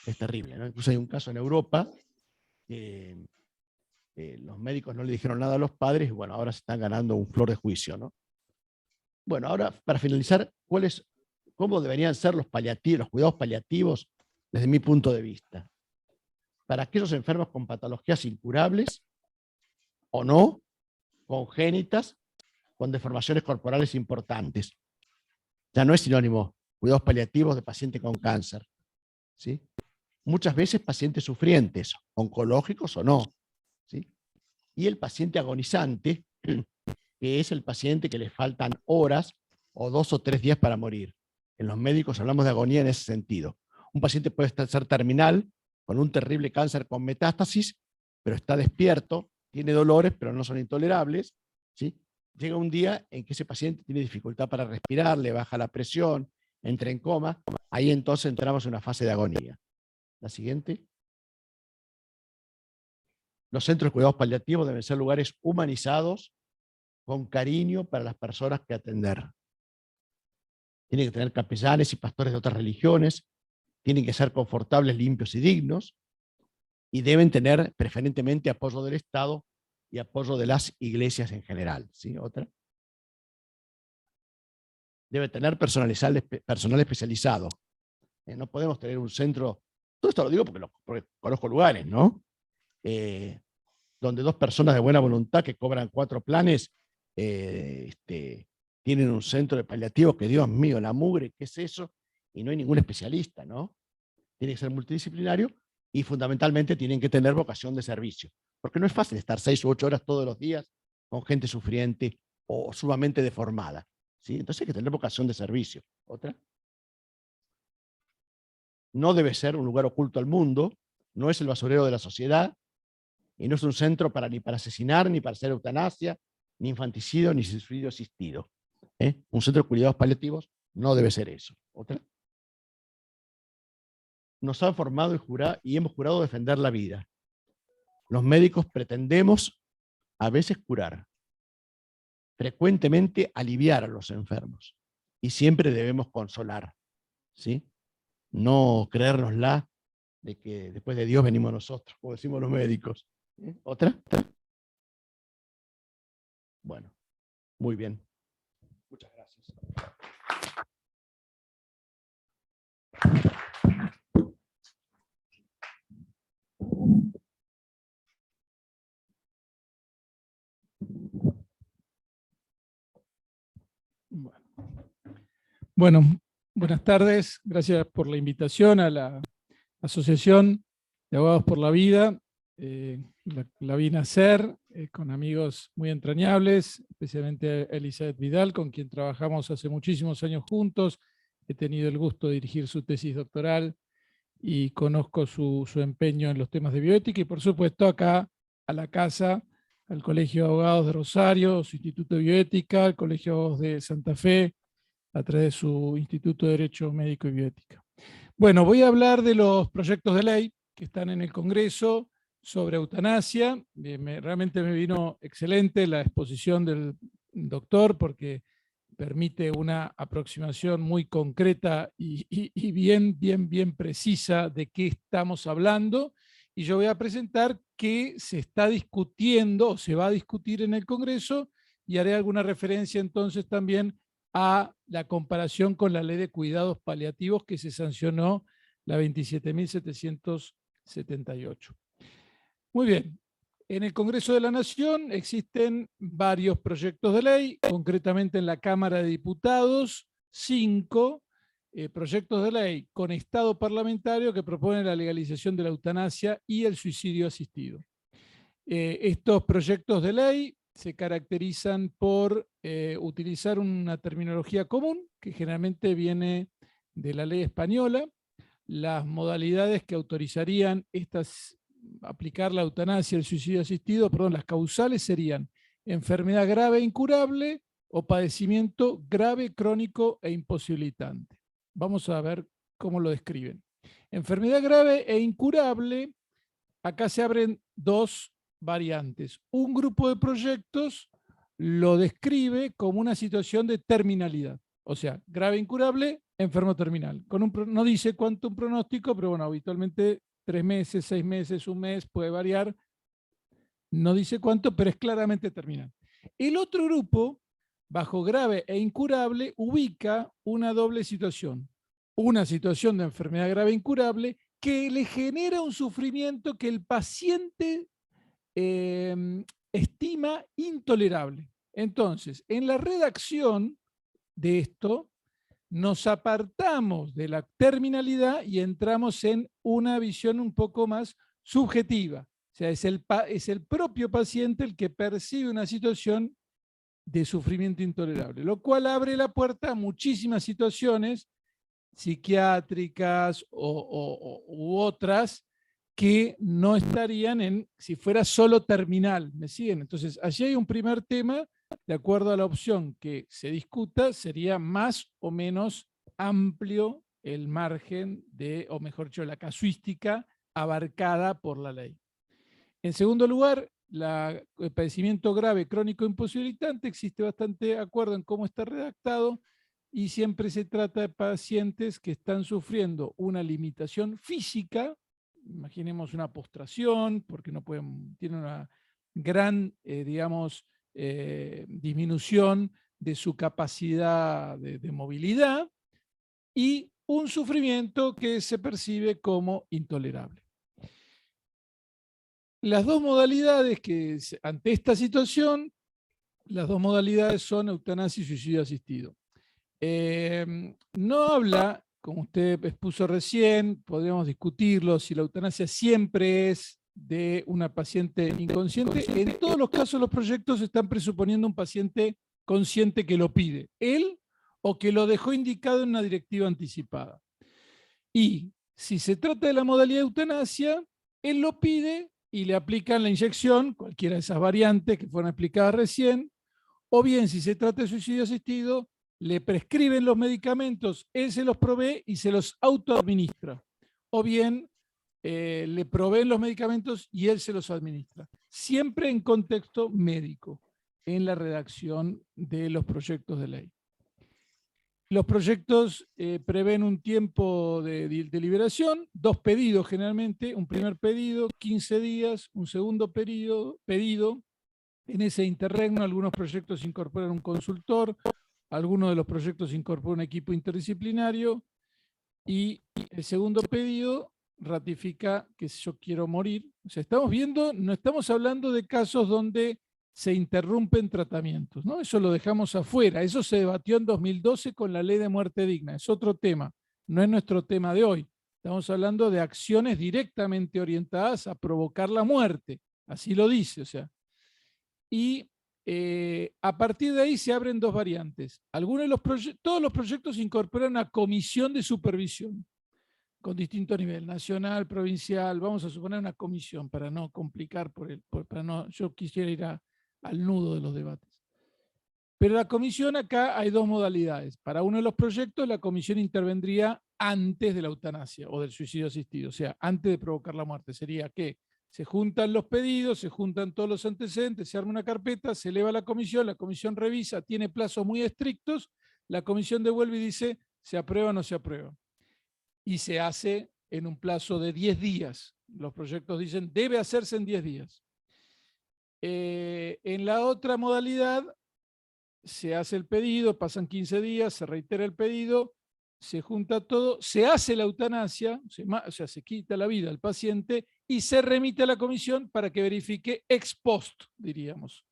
Es terrible, ¿no? Incluso hay un caso en Europa que los médicos no le dijeron nada a los padres y bueno, ahora se están ganando un flor de juicio, ¿no? Bueno, ahora para finalizar, ¿cómo deberían ser los cuidados paliativos desde mi punto de vista? Para aquellos enfermos con patologías incurables o no, congénitas, con deformaciones corporales importantes. Ya no es sinónimo cuidados paliativos de paciente con cáncer, ¿sí? Muchas veces pacientes sufrientes, oncológicos o no, ¿sí? Y el paciente agonizante, que es el paciente que le faltan horas o 2 o 3 días para morir. En los médicos hablamos de agonía en ese sentido. Un paciente puede ser terminal, con un terrible cáncer con metástasis, pero está despierto, tiene dolores, pero no son intolerables, ¿sí? Llega un día en que ese paciente tiene dificultad para respirar, le baja la presión, entra en coma, ahí entonces entramos en una fase de agonía. La siguiente. Los centros de cuidados paliativos deben ser lugares humanizados, con cariño para las personas que atender. Tienen que tener capellanes y pastores de otras religiones, tienen que ser confortables, limpios y dignos, y deben tener preferentemente apoyo del Estado y apoyo de las iglesias en general. ¿Sí? Otra. Debe tener personal especializado. No podemos tener un centro, todo esto lo digo porque conozco lugares, ¿no? Donde 2 personas de buena voluntad que cobran 4 planes tienen un centro de paliativos que, Dios mío, la mugre, ¿qué es eso? Y no hay ningún especialista, ¿no? Tiene que ser multidisciplinario y fundamentalmente tienen que tener vocación de servicio. Porque no es fácil estar 6 u 8 horas todos los días con gente sufriente o sumamente deformada, ¿sí? Entonces hay que tener vocación de servicio. ¿Otra? No debe ser un lugar oculto al mundo, no es el basurero de la sociedad, y no es un centro ni para asesinar, ni para hacer eutanasia, ni infanticidio, ni suicidio asistido. Un centro de cuidados paliativos no debe ser eso. ¿Otra? Nos han formado y hemos jurado defender la vida. Los médicos pretendemos a veces curar, frecuentemente aliviar a los enfermos, y siempre debemos consolar, ¿sí? No creérnosla de que después de Dios venimos nosotros, como decimos los médicos. ¿Otra? Bueno, muy bien. Muchas gracias. Bueno, buenas tardes. Gracias por la invitación a la Asociación de Abogados por la Vida. la vi nacer con amigos muy entrañables, especialmente Elizabeth Vidal, con quien trabajamos hace muchísimos años juntos. He tenido el gusto de dirigir su tesis doctoral y conozco su empeño en los temas de bioética, y por supuesto acá a la casa, al Colegio de Abogados de Rosario, su Instituto de Bioética, al Colegio de Abogados de Santa Fe, a través de su Instituto de Derecho Médico y Bioética. Bueno, voy a hablar de los proyectos de ley que están en el Congreso sobre eutanasia. Realmente me vino excelente la exposición del doctor, porque permite una aproximación muy concreta y bien precisa de qué estamos hablando. Y yo voy a presentar qué se está discutiendo o se va a discutir en el Congreso, y haré alguna referencia entonces también a la comparación con la Ley de Cuidados Paliativos que se sancionó, la 27.778. Muy bien. En el Congreso de la Nación existen varios proyectos de ley, concretamente en la Cámara de Diputados, 5 proyectos de ley con estado parlamentario que proponen la legalización de la eutanasia y el suicidio asistido. Estos proyectos de ley se caracterizan por utilizar una terminología común que generalmente viene de la ley española. Las modalidades que autorizarían aplicar la eutanasia, el suicidio asistido, las causales serían enfermedad grave e incurable o padecimiento grave, crónico e imposibilitante. Vamos a ver cómo lo describen. Enfermedad grave e incurable, acá se abren dos variantes. Un grupo de proyectos lo describe como una situación de terminalidad, o sea, grave e incurable, enfermo terminal. No dice cuánto un pronóstico, pero bueno, habitualmente 3 meses, 6 meses, 1 mes, puede variar. No dice cuánto, pero es claramente terminal. El otro grupo, bajo grave e incurable, ubica una doble situación. Una situación de enfermedad grave e incurable que le genera un sufrimiento que el paciente estima intolerable. Entonces, en la redacción de esto, nos apartamos de la terminalidad y entramos en una visión un poco más subjetiva. O sea, es el propio paciente el que percibe una situación de sufrimiento intolerable, lo cual abre la puerta a muchísimas situaciones psiquiátricas u otras que no estarían si fuera solo terminal. ¿Me siguen? Entonces, allí hay un primer tema. De acuerdo a la opción que se discuta, sería más o menos amplio el margen o mejor dicho, la casuística abarcada por la ley. En segundo lugar, el padecimiento grave, crónico, imposibilitante, existe bastante acuerdo en cómo está redactado, y siempre se trata de pacientes que están sufriendo una limitación física. Imaginemos una postración, porque no pueden, tienen una gran, disminución de su capacidad de movilidad, y un sufrimiento que se percibe como intolerable. Las dos modalidades ante esta situación, las dos modalidades son eutanasia y suicidio asistido. No habla, como usted expuso recién, podríamos discutirlo, si la eutanasia siempre es de una paciente inconsciente. En todos los casos los proyectos están presuponiendo un paciente consciente que lo pide, él o que lo dejó indicado en una directiva anticipada. Y si se trata de la modalidad de eutanasia, él lo pide y le aplican la inyección, cualquiera de esas variantes que fueron explicadas recién, o bien si se trata de suicidio asistido, le prescriben los medicamentos, él se los provee y se los autoadministra, o bien le proveen los medicamentos y él se los administra. Siempre en contexto médico, en la redacción de los proyectos de ley. Los proyectos prevén un tiempo de deliberación, 2 pedidos generalmente, un primer pedido, 15 días, un segundo pedido. En ese interregno algunos proyectos incorporan un consultor, algunos de los proyectos incorporan un equipo interdisciplinario, y el segundo pedido ratifica que yo quiero morir. O sea, no estamos hablando de casos donde se interrumpen tratamientos, ¿no? Eso lo dejamos afuera. Eso se debatió en 2012 con la ley de muerte digna. Es otro tema, no es nuestro tema de hoy. Estamos hablando de acciones directamente orientadas a provocar la muerte. Así lo dice, o sea. Y a partir de ahí se abren dos variantes. Todos los proyectos incorporan una comisión de supervisión con distinto nivel, nacional, provincial, vamos a suponer una comisión para no complicar, yo quisiera ir al nudo de los debates. Pero la comisión acá hay dos modalidades. Para uno de los proyectos la comisión intervendría antes de la eutanasia o del suicidio asistido, o sea, antes de provocar la muerte. Sería que se juntan los pedidos, se juntan todos los antecedentes, se arma una carpeta, se eleva a la comisión revisa, tiene plazos muy estrictos, la comisión devuelve y dice, ¿se aprueba o no se aprueba? Y se hace en un plazo de 10 días. Los proyectos dicen, debe hacerse en 10 días. En la otra modalidad, se hace el pedido, pasan 15 días, se reitera el pedido, se junta todo, se hace la eutanasia, o sea, se quita la vida al paciente y se remite a la comisión para que verifique ex post, diríamos.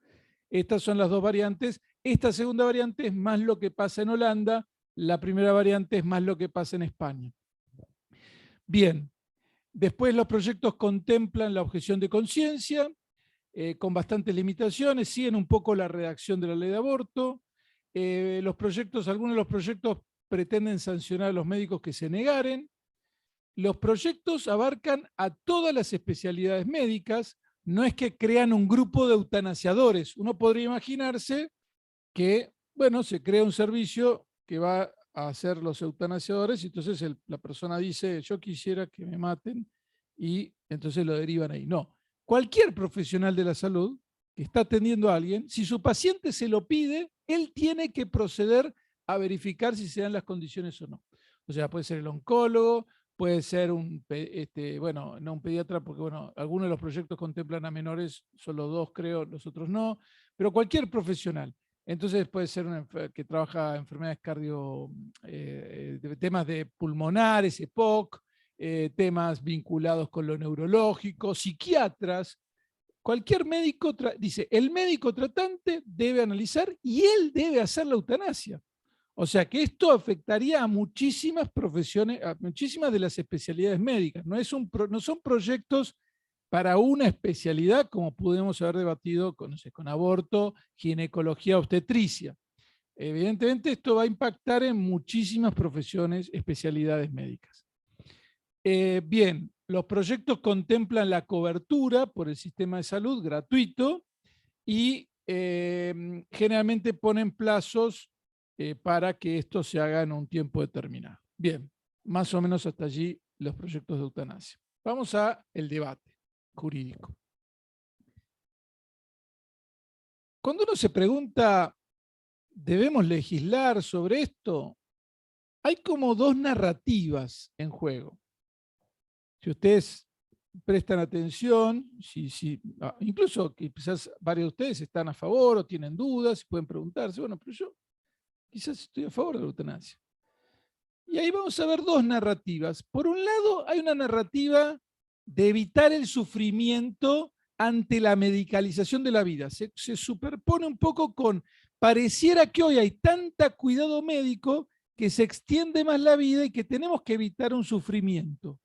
Estas son las dos variantes. Esta segunda variante es más lo que pasa en Holanda, la primera variante es más lo que pasa en España. Bien, después los proyectos contemplan la objeción de conciencia, con bastantes limitaciones, siguen un poco la redacción de la ley de aborto. Algunos de los proyectos pretenden sancionar a los médicos que se negaren. Los proyectos abarcan a todas las especialidades médicas, no es que crean un grupo de eutanasiadores. Uno podría imaginarse que, bueno, se crea un servicio que va a hacer los eutanasiadores y entonces la persona dice, yo quisiera que me maten y entonces lo derivan ahí. No. Cualquier profesional de la salud que está atendiendo a alguien, si su paciente se lo pide, él tiene que proceder a verificar si se dan las condiciones o no. O sea, puede ser el oncólogo, puede ser no un pediatra, porque bueno, algunos de los proyectos contemplan a menores, solo 2 creo, los otros no, pero cualquier profesional. Entonces puede ser que trabaja enfermedades temas de pulmonares, EPOC, temas vinculados con lo neurológico, psiquiatras. Cualquier médico dice, el médico tratante debe analizar y él debe hacer la eutanasia. O sea que esto afectaría a muchísimas profesiones, a muchísimas de las especialidades médicas. No son proyectos para una especialidad como pudimos haber debatido con aborto, ginecología, obstetricia. Evidentemente esto va a impactar en muchísimas profesiones, especialidades médicas. Bien, los proyectos contemplan la cobertura por el sistema de salud gratuito y generalmente ponen plazos para que esto se haga en un tiempo determinado. Bien, más o menos hasta allí los proyectos de eutanasia. Vamos al debate jurídico. Cuando uno se pregunta, ¿debemos legislar sobre esto? Hay como dos narrativas en juego. Si ustedes prestan atención, incluso quizás varios de ustedes están a favor o tienen dudas, pueden preguntarse, bueno, pero yo quizás estoy a favor de la eutanasia. Y ahí vamos a ver dos narrativas. Por un lado, hay una narrativa de evitar el sufrimiento ante la medicalización de la vida. Se superpone un poco con, pareciera que hoy hay tanta cuidado médico que se extiende más la vida y que tenemos que evitar un sufrimiento.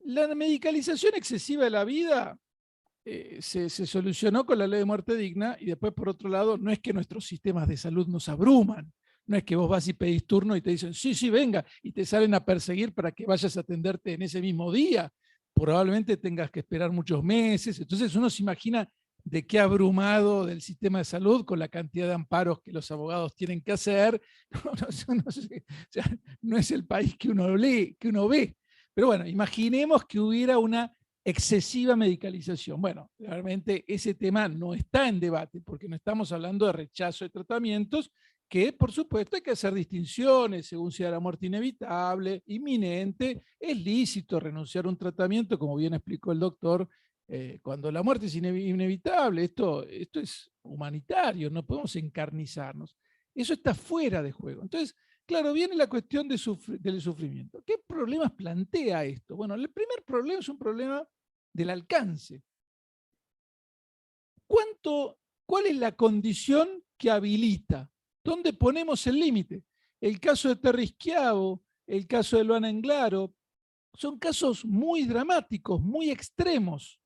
La medicalización excesiva de la vida se solucionó con la ley de muerte digna y después, por otro lado, no es que nuestros sistemas de salud nos abruman. No es que vos vas y pedís turno y te dicen, sí, venga, y te salen a perseguir para que vayas a atenderte en ese mismo día. Probablemente tengas que esperar muchos meses. Entonces uno se imagina de qué abrumado del sistema de salud con la cantidad de amparos que los abogados tienen que hacer. No sé, o sea, no es el país que uno lee, que uno ve. Pero bueno, imaginemos que hubiera una excesiva medicalización. Bueno, realmente ese tema no está en debate porque no estamos hablando de rechazo de tratamientos, que por supuesto hay que hacer distinciones según sea la muerte inevitable, inminente. Es lícito renunciar a un tratamiento, como bien explicó el doctor, cuando la muerte es inevitable. Esto es humanitario, no podemos encarnizarnos. Eso está fuera de juego. Entonces, claro, viene la cuestión del sufrimiento. ¿Qué problemas plantea esto? Bueno, el primer problema es un problema del alcance. ¿Cuál es la condición que habilita? ¿Dónde ponemos el límite? El caso de Terry Schiavo, el caso de Luana Englaro, son casos muy dramáticos, muy extremos.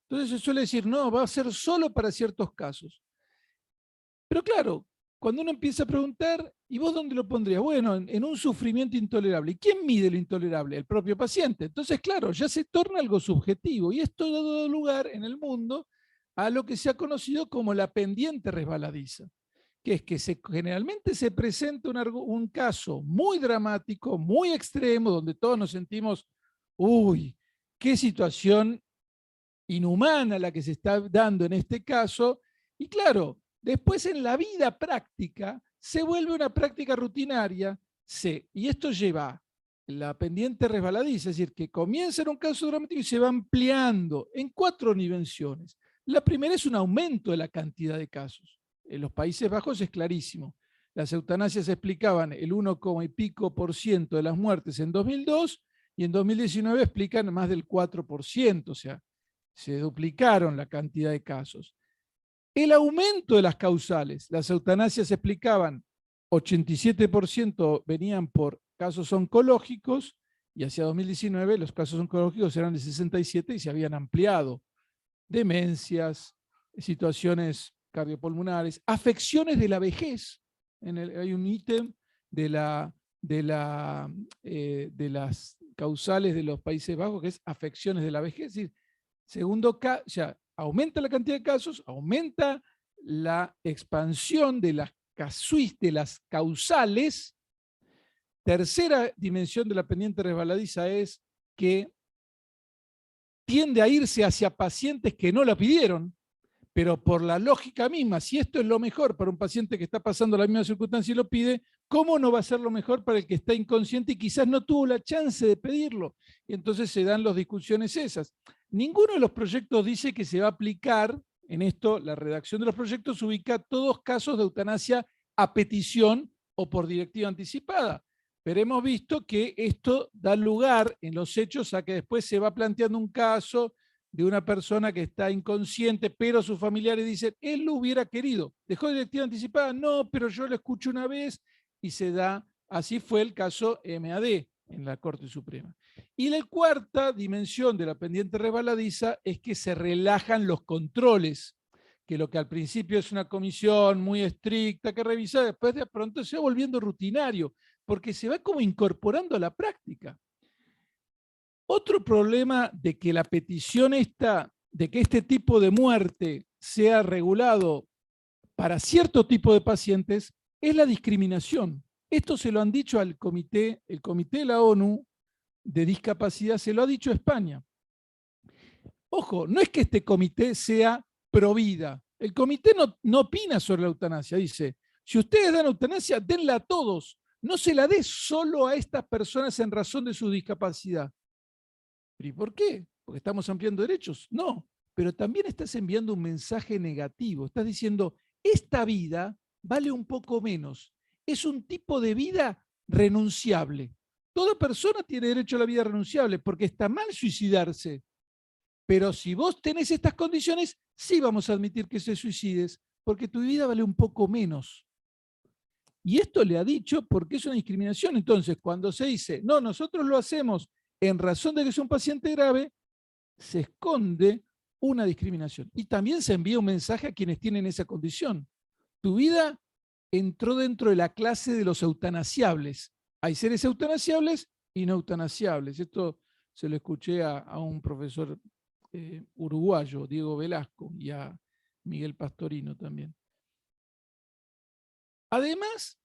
Entonces se suele decir, no, va a ser solo para ciertos casos. Pero claro, cuando uno empieza a preguntar, ¿y vos dónde lo pondrías? Bueno, en un sufrimiento intolerable. ¿Y quién mide lo intolerable? El propio paciente. Entonces, claro, ya se torna algo subjetivo. Y esto ha dado lugar en el mundo a lo que se ha conocido como la pendiente resbaladiza, que es que generalmente se presenta un caso muy dramático, muy extremo, donde todos nos sentimos, uy, qué situación inhumana la que se está dando en este caso. Y claro, después en la vida práctica se vuelve una práctica rutinaria, y esto lleva la pendiente resbaladiza, es decir, que comienza en un caso dramático y se va ampliando en 4 dimensiones. La primera es un aumento de la cantidad de casos. En los Países Bajos es clarísimo. Las eutanasias explicaban el 1, y pico % de las muertes en 2002 y en 2019 explican más del 4%, o sea, se duplicaron la cantidad de casos. El aumento de las causales, las eutanasias explicaban 87% venían por casos oncológicos y hacia 2019 los casos oncológicos eran de 67 y se habían ampliado. Demencias, situaciones cardiopulmonares, afecciones de la vejez. Hay un ítem de las causales de los Países Bajos que es afecciones de la vejez. Es decir, segundo, aumenta la cantidad de casos, aumenta la expansión de las causales. Tercera dimensión de la pendiente resbaladiza es que tiende a irse hacia pacientes que no la pidieron, pero por la lógica misma, si esto es lo mejor para un paciente que está pasando la misma circunstancia y lo pide, ¿cómo no va a ser lo mejor para el que está inconsciente y quizás no tuvo la chance de pedirlo? Y entonces se dan las discusiones esas. Ninguno de los proyectos dice que se va a aplicar, en esto la redacción de los proyectos ubica todos casos de eutanasia a petición o por directiva anticipada. Pero hemos visto que esto da lugar en los hechos a que después se va planteando un caso de una persona que está inconsciente, pero sus familiares dicen, él lo hubiera querido. ¿Dejó directiva anticipada? No, pero yo lo escuché una vez y se da, así fue el caso MAD en la Corte Suprema. Y la cuarta dimensión de la pendiente resbaladiza es que se relajan los controles, que lo que al principio es una comisión muy estricta que revisa, después de pronto se va volviendo rutinario, porque se va como incorporando a la práctica. Otro problema de que la petición de que este tipo de muerte sea regulado para cierto tipo de pacientes es la discriminación. Esto se lo han dicho al comité, el Comité de la ONU de Discapacidad, se lo ha dicho a España. Ojo, no es que este comité sea pro vida. El comité no opina sobre la eutanasia. Dice, si ustedes dan eutanasia, denla a todos. No se la dé solo a estas personas en razón de su discapacidad. ¿Y por qué? ¿Porque estamos ampliando derechos? No, pero también estás enviando un mensaje negativo. Estás diciendo, esta vida vale un poco menos. Es un tipo de vida renunciable. Toda persona tiene derecho a la vida renunciable porque está mal suicidarse. Pero si vos tenés estas condiciones, sí vamos a admitir que se suicides porque tu vida vale un poco menos. Y esto le ha dicho porque es una discriminación. Entonces, cuando se dice, no, nosotros lo hacemos en razón de que es un paciente grave, se esconde una discriminación. Y también se envía un mensaje a quienes tienen esa condición. Tu vida entró dentro de la clase de los eutanasiables. Hay seres eutanasiables y no eutanasiables. Esto se lo escuché a un profesor uruguayo, Diego Velasco, y a Miguel Pastorino también. Además,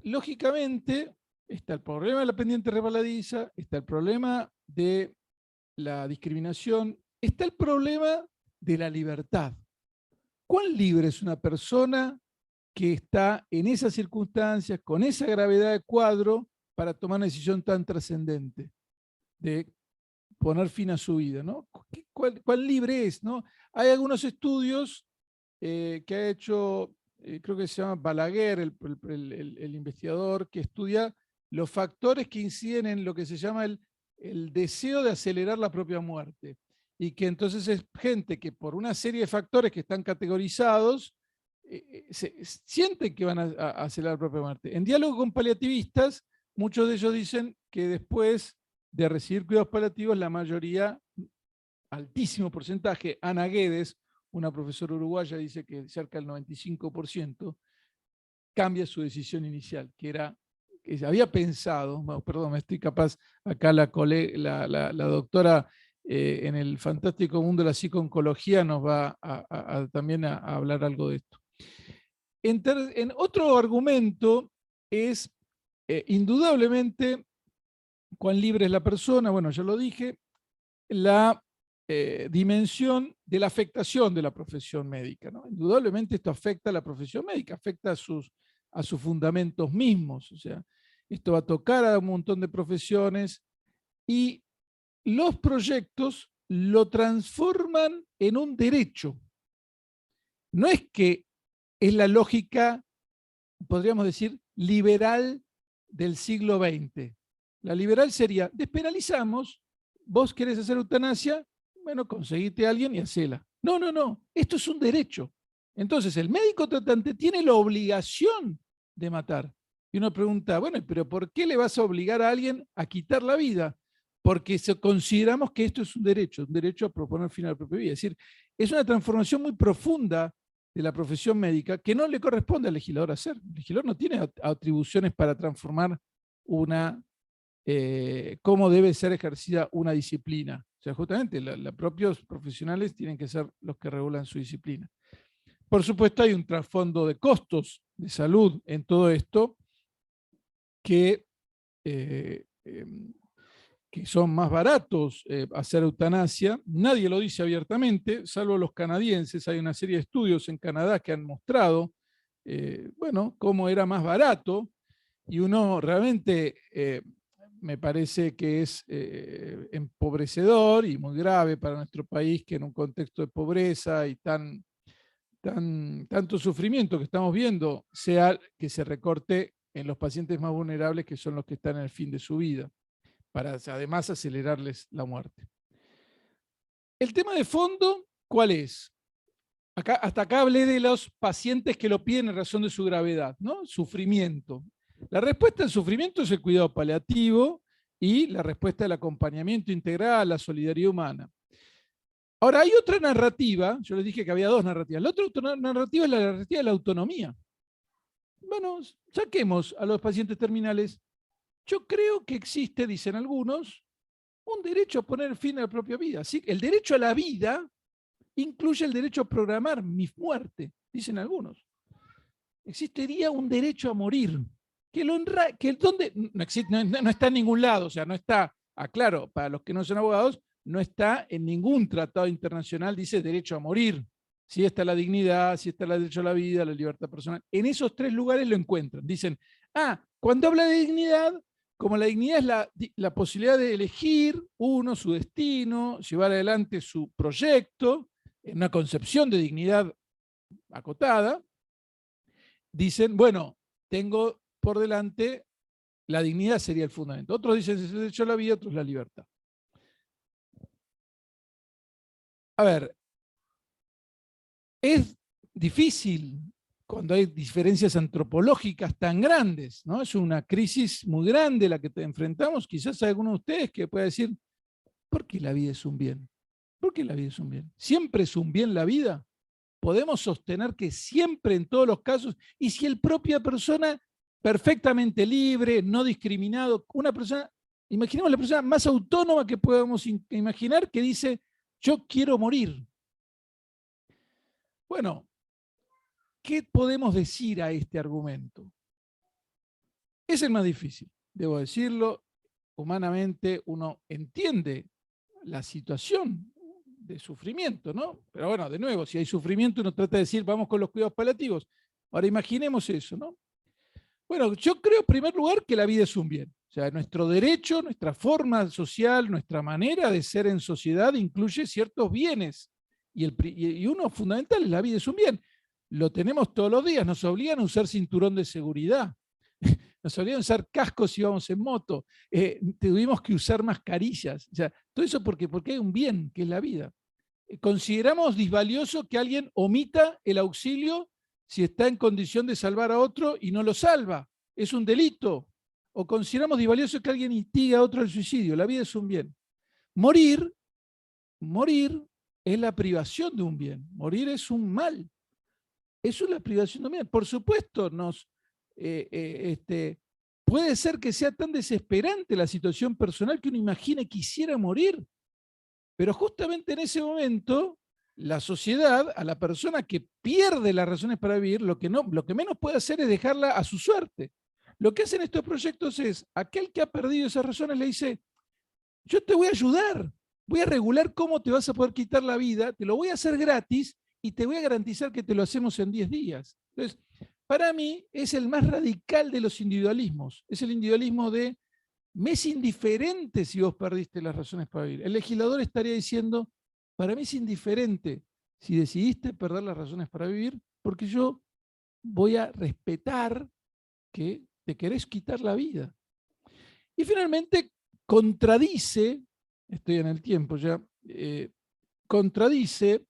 lógicamente, está el problema de la pendiente resbaladiza, está el problema de la discriminación, está el problema de la libertad. ¿Cuán libre es una persona que está en esas circunstancias, con esa gravedad de cuadro, para tomar una decisión tan trascendente de poner fin a su vida, ¿no? ¿Cuán libre es, ¿no? Hay algunos estudios que ha hecho, creo que se llama Balaguer, el investigador, que estudia los factores que inciden en lo que se llama el deseo de acelerar la propia muerte. Y que entonces es gente que por una serie de factores que están categorizados, sienten que van a acelerar la propia muerte. En diálogo con paliativistas, muchos de ellos dicen que después de recibir cuidados paliativos, la mayoría, altísimo porcentaje, Ana Guedes, una profesora uruguaya, dice que cerca del 95%, cambia su decisión inicial, que era, que se había pensado, perdón, me estoy capaz, acá la doctora en el fantástico mundo de la psicooncología nos va también a hablar algo de esto. En otro argumento es, indudablemente, cuán libre es la persona, bueno, ya lo dije, la dimensión de la afectación de la profesión médica, ¿no? Indudablemente esto afecta a la profesión médica, afecta a sus fundamentos mismos, o sea, esto va a tocar a un montón de profesiones y los proyectos lo transforman en un derecho. No es que es la lógica, podríamos decir, liberal del siglo XX. La liberal sería, despenalizamos, vos querés hacer eutanasia, bueno, conseguite a alguien y hacela. No, no, no, esto es un derecho. Entonces, el médico tratante tiene la obligación de matar. Y uno pregunta, bueno, pero ¿por qué le vas a obligar a alguien a quitar la vida? Porque consideramos que esto es un derecho a proponer fin a la propia vida. Es decir, es una transformación muy profunda de la profesión médica que no le corresponde al legislador hacer. El legislador no tiene atribuciones para transformar cómo debe ser ejercida una disciplina. O sea, justamente los propios profesionales tienen que ser los que regulan su disciplina. Por supuesto, hay un trasfondo de costos de salud en todo esto que son más baratos hacer eutanasia. Nadie lo dice abiertamente, salvo los canadienses. Hay una serie de estudios en Canadá que han mostrado bueno, cómo era más barato, y uno realmente me parece que es empobrecedor y muy grave para nuestro país que en un contexto de pobreza y tanto sufrimiento que estamos viendo, sea que se recorte en los pacientes más vulnerables, que son los que están en el fin de su vida, para además acelerarles la muerte. El tema de fondo, ¿cuál es? Hasta acá hablé de los pacientes que lo piden en razón de su gravedad, ¿no? Sufrimiento. La respuesta al sufrimiento es el cuidado paliativo y la respuesta al acompañamiento integral, la solidaridad humana. Ahora, hay otra narrativa, yo les dije que había dos narrativas. La otra narrativa es la narrativa de la autonomía. Bueno, saquemos a los pacientes terminales. Yo creo que existe, dicen algunos, un derecho a poner fin a la propia vida. ¿Sí? El derecho a la vida incluye el derecho a programar mi muerte, dicen algunos. Existiría un derecho a morir, no está en ningún lado, o sea, no está, aclaro, para los que no son abogados, no está en ningún tratado internacional, dice derecho a morir. Si está la dignidad, si está el derecho a la vida, la libertad personal. En esos tres lugares lo encuentran. Dicen, cuando habla de dignidad, como la dignidad es la posibilidad de elegir uno su destino, llevar adelante su proyecto, en una concepción de dignidad acotada, dicen, bueno, tengo por delante, la dignidad sería el fundamento. Otros dicen es el derecho a la vida, otros la libertad. A ver, es difícil cuando hay diferencias antropológicas tan grandes, ¿no? Es una crisis muy grande la que enfrentamos. Quizás hay alguno de ustedes que pueda decir, ¿por qué la vida es un bien? ¿Por qué la vida es un bien? ¿Siempre es un bien la vida? ¿Podemos sostener que siempre en todos los casos? Y si el propia persona perfectamente libre, no discriminado, una persona, imaginemos la persona más autónoma que podamos imaginar, que dice, yo quiero morir. Bueno, ¿qué podemos decir a este argumento? Es el más difícil, debo decirlo. Humanamente uno entiende la situación de sufrimiento, ¿no? Pero bueno, de nuevo, si hay sufrimiento uno trata de decir, vamos con los cuidados paliativos. Ahora imaginemos eso, ¿no? Bueno, yo creo en primer lugar que la vida es un bien. O sea, nuestro derecho, nuestra forma social, nuestra manera de ser en sociedad incluye ciertos bienes. Y uno fundamental es la vida es un bien. Lo tenemos todos los días, nos obligan a usar cinturón de seguridad. Nos obligan a usar cascos si vamos en moto. Tuvimos que usar mascarillas. O sea, todo eso porque hay un bien, que es la vida. Consideramos disvalioso que alguien omita el auxilio si está en condición de salvar a otro y no lo salva. Es un delito. o consideramos disvalioso que alguien instiga a otro al suicidio. La vida es un bien. Morir es la privación de un bien. Morir es un mal. Eso es la privación de un bien. Por supuesto, puede ser que sea tan desesperante la situación personal que uno imagine quisiera morir. Pero justamente en ese momento, la sociedad, a la persona que pierde las razones para vivir, lo que menos puede hacer es dejarla a su suerte. Lo que hacen estos proyectos es, aquel que ha perdido esas razones le dice, yo te voy a ayudar, voy a regular cómo te vas a poder quitar la vida, te lo voy a hacer gratis y te voy a garantizar que te lo hacemos en 10 días. Entonces, para mí es el más radical de los individualismos. Es el individualismo de, me es indiferente si vos perdiste las razones para vivir. El legislador estaría diciendo, para mí es indiferente si decidiste perder las razones para vivir, porque yo voy a respetar que te querés quitar la vida. Y finalmente contradice, estoy en el tiempo ya, contradice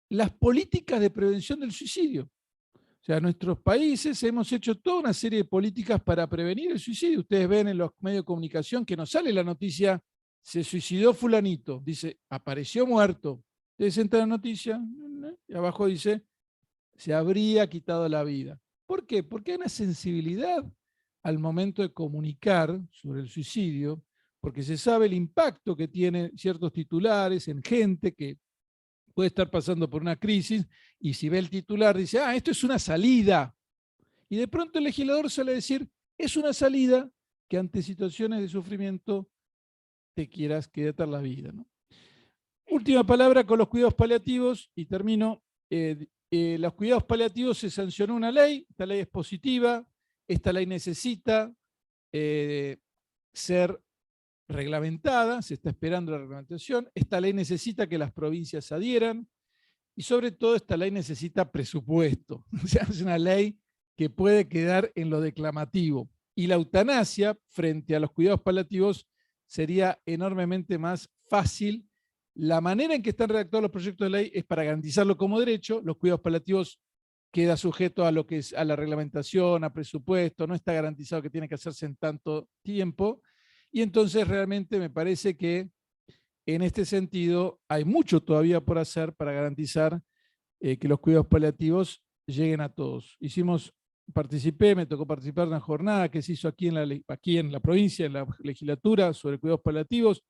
las políticas de prevención del suicidio. O sea, en nuestros países hemos hecho toda una serie de políticas para prevenir el suicidio. Ustedes ven en los medios de comunicación que nos sale la noticia, se suicidó fulanito, dice, apareció muerto. Ustedes entran en la noticia, y abajo dice, se habría quitado la vida. ¿Por qué? Porque hay una sensibilidad al momento de comunicar sobre el suicidio, porque se sabe el impacto que tiene ciertos titulares en gente que puede estar pasando por una crisis, y si ve el titular dice, esto es una salida. Y de pronto el legislador sale a decir, es una salida que ante situaciones de sufrimiento te quieras quitar la vida, ¿no? Última palabra con los cuidados paliativos, y termino. Los cuidados paliativos se sancionó una ley, esta ley es positiva, esta ley necesita ser reglamentada, se está esperando la reglamentación, esta ley necesita que las provincias adhieran, y sobre todo esta ley necesita presupuesto. O sea, es una ley que puede quedar en lo declamativo. Y la eutanasia, frente a los cuidados paliativos, sería enormemente más fácil. La manera en que están redactados los proyectos de ley es para garantizarlo como derecho. Los cuidados paliativos queda sujeto a lo que es a la reglamentación, a presupuesto, no está garantizado que tiene que hacerse en tanto tiempo. Y entonces realmente me parece que en este sentido hay mucho todavía por hacer para garantizar que los cuidados paliativos lleguen a todos. Me tocó participar en una jornada que se hizo aquí en la provincia, en la legislatura, sobre cuidados paliativos.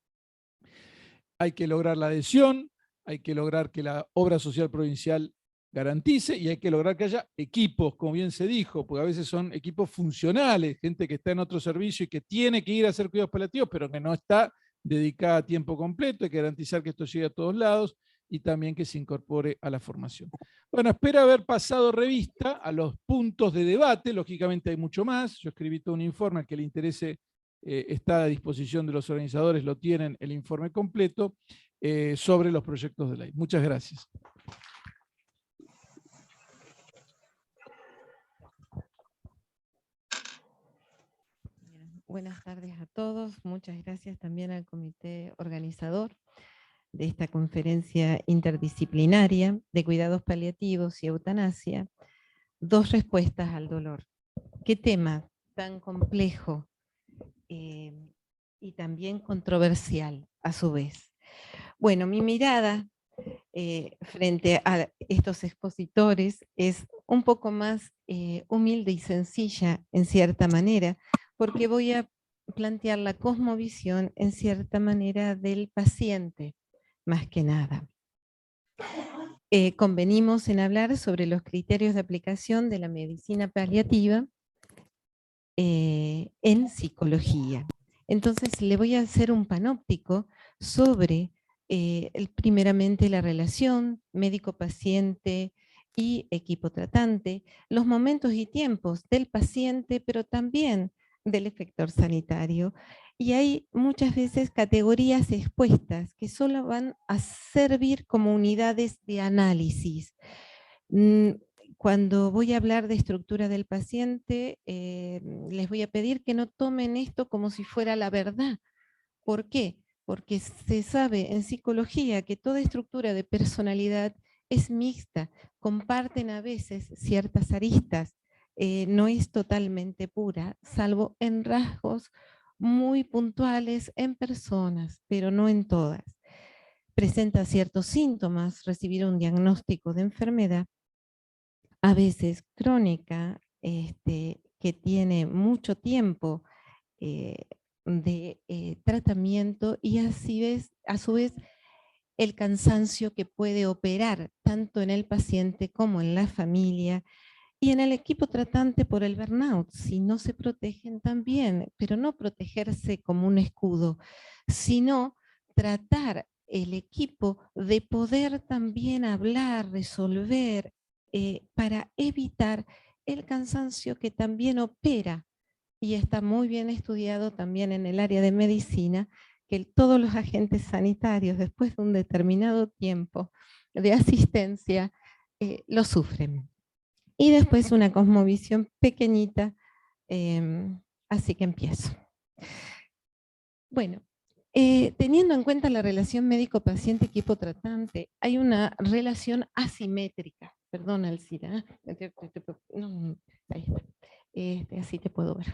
Hay que lograr la adhesión, hay que lograr que la obra social provincial garantice, y hay que lograr que haya equipos, como bien se dijo, porque a veces son equipos funcionales, gente que está en otro servicio y que tiene que ir a hacer cuidados paliativos, pero que no está dedicada a tiempo completo. Hay que garantizar que esto llegue a todos lados y también que se incorpore a la formación. Bueno, espero haber pasado revista a los puntos de debate. Lógicamente hay mucho más. Yo escribí todo un informe, al que le interese está a disposición de los organizadores, lo tienen el informe completo sobre los proyectos de ley. Muchas gracias. Buenas tardes a todos. Muchas gracias también al comité organizador de esta conferencia interdisciplinaria de cuidados paliativos y eutanasia. Dos respuestas al dolor. ¿Qué tema tan complejo y también controversial a su vez? Bueno, mi mirada frente a estos expositores es un poco más humilde y sencilla en cierta manera, porque voy a plantear la cosmovisión en cierta manera del paciente, más que nada. Convenimos en hablar sobre los criterios de aplicación de la medicina paliativa en psicología. Entonces le voy a hacer un panóptico sobre primeramente la relación médico-paciente y equipo tratante, los momentos y tiempos del paciente, pero también del efector sanitario. Y hay muchas veces categorías expuestas que solo van a servir como unidades de análisis. Cuando voy a hablar de estructura del paciente, les voy a pedir que no tomen esto como si fuera la verdad. ¿Por qué? Porque se sabe en psicología que toda estructura de personalidad es mixta, comparten a veces ciertas aristas no es totalmente pura, salvo en rasgos muy puntuales en personas, pero no en todas. Presenta ciertos síntomas, recibir un diagnóstico de enfermedad, a veces crónica, que tiene mucho tiempo de tratamiento, y así a su vez el cansancio que puede operar tanto en el paciente como en la familia y en el equipo tratante por el burnout, si no se protegen también, pero no protegerse como un escudo, sino tratar el equipo de poder también hablar, resolver, para evitar el cansancio que también opera, y está muy bien estudiado también en el área de medicina, que todos los agentes sanitarios, después de un determinado tiempo de asistencia, lo sufren. Y después una cosmovisión pequeñita, así que empiezo. Bueno, teniendo en cuenta la relación médico-paciente-equipo tratante, hay una relación asimétrica. Perdona, Alcira. No, ahí está. Así te puedo ver.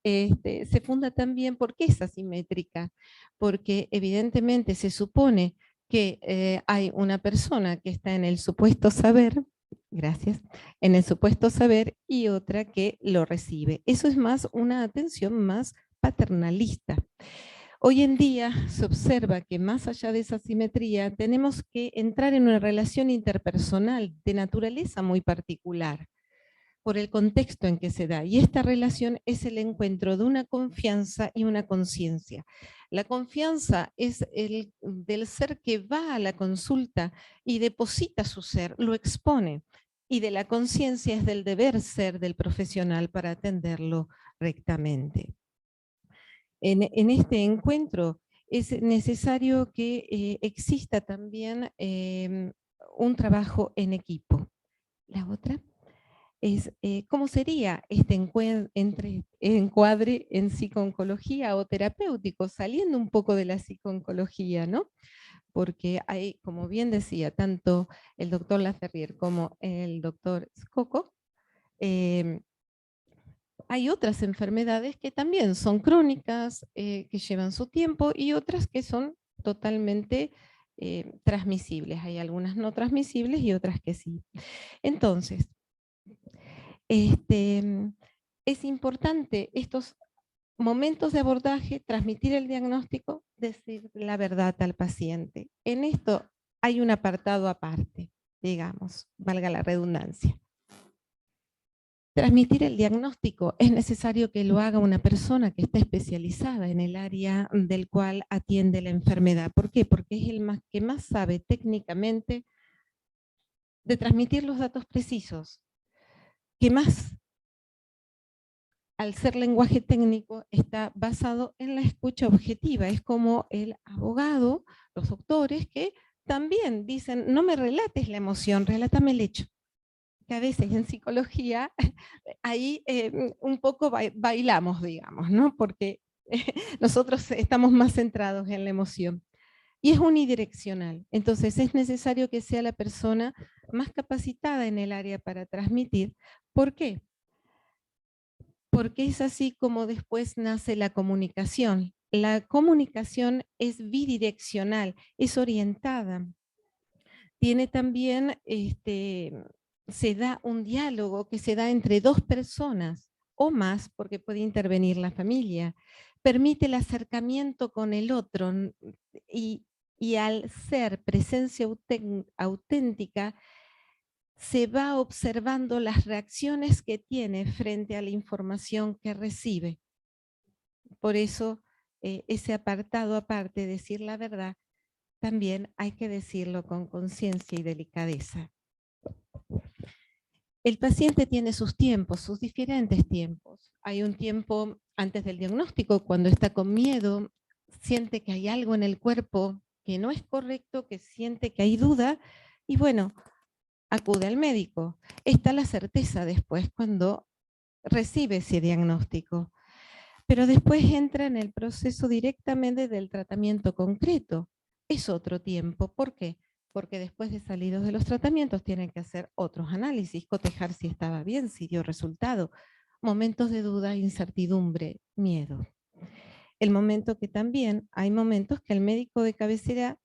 Se funda también porque es asimétrica, porque evidentemente se supone que hay una persona que está en el supuesto saber, gracias, en el supuesto saber, y otra que lo recibe. Eso es más una atención más paternalista. Hoy en día se observa que más allá de esa simetría tenemos que entrar en una relación interpersonal de naturaleza muy particular por el contexto en que se da, y esta relación es el encuentro de una confianza y una conciencia. La confianza es el del ser que va a la consulta y deposita su ser, lo expone, y de la conciencia es del deber ser del profesional para atenderlo rectamente. En este encuentro es necesario que exista también un trabajo en equipo. La otra es cómo sería este encuadre en psicooncología o terapéutico, saliendo un poco de la psicooncología, ¿no? Porque hay, como bien decía, tanto el doctor Laferrier como el doctor Scocco, hay otras enfermedades que también son crónicas, que llevan su tiempo, y otras que son totalmente transmisibles. Hay algunas no transmisibles y otras que sí. Entonces, es importante estos momentos de abordaje, transmitir el diagnóstico, decir la verdad al paciente. En esto hay un apartado aparte, digamos, valga la redundancia. Transmitir el diagnóstico es necesario que lo haga una persona que está especializada en el área del cual atiende la enfermedad. ¿Por qué? Porque es el que más sabe técnicamente de transmitir los datos precisos, que más, al ser lenguaje técnico, está basado en la escucha objetiva. Es como el abogado, los doctores, que también dicen, no me relates la emoción, relátame el hecho. Que a veces en psicología ahí un poco bailamos, digamos, ¿no? Porque nosotros estamos más centrados en la emoción. Y es unidireccional. Entonces es necesario que sea la persona más capacitada en el área para transmitir. ¿Por qué? Porque es así como después nace la comunicación. La comunicación es bidireccional, es orientada. Tiene también, se da un diálogo que se da entre dos personas o más, porque puede intervenir la familia. Permite el acercamiento con el otro, y al ser presencia auténtica, se va observando las reacciones que tiene frente a la información que recibe. Por eso, ese apartado aparte, decir la verdad, también hay que decirlo con conciencia y delicadeza. El paciente tiene sus tiempos, sus diferentes tiempos. Hay un tiempo antes del diagnóstico, cuando está con miedo, siente que hay algo en el cuerpo que no es correcto, que siente que hay duda, y bueno, acude al médico. Está la certeza después cuando recibe ese diagnóstico. Pero después entra en el proceso directamente del tratamiento concreto. Es otro tiempo. ¿Por qué? porque después de salidos de los tratamientos tienen que hacer otros análisis, cotejar si estaba bien, si dio resultado. Momentos de duda, incertidumbre, miedo. El momento que también hay momentos que el médico de cabecera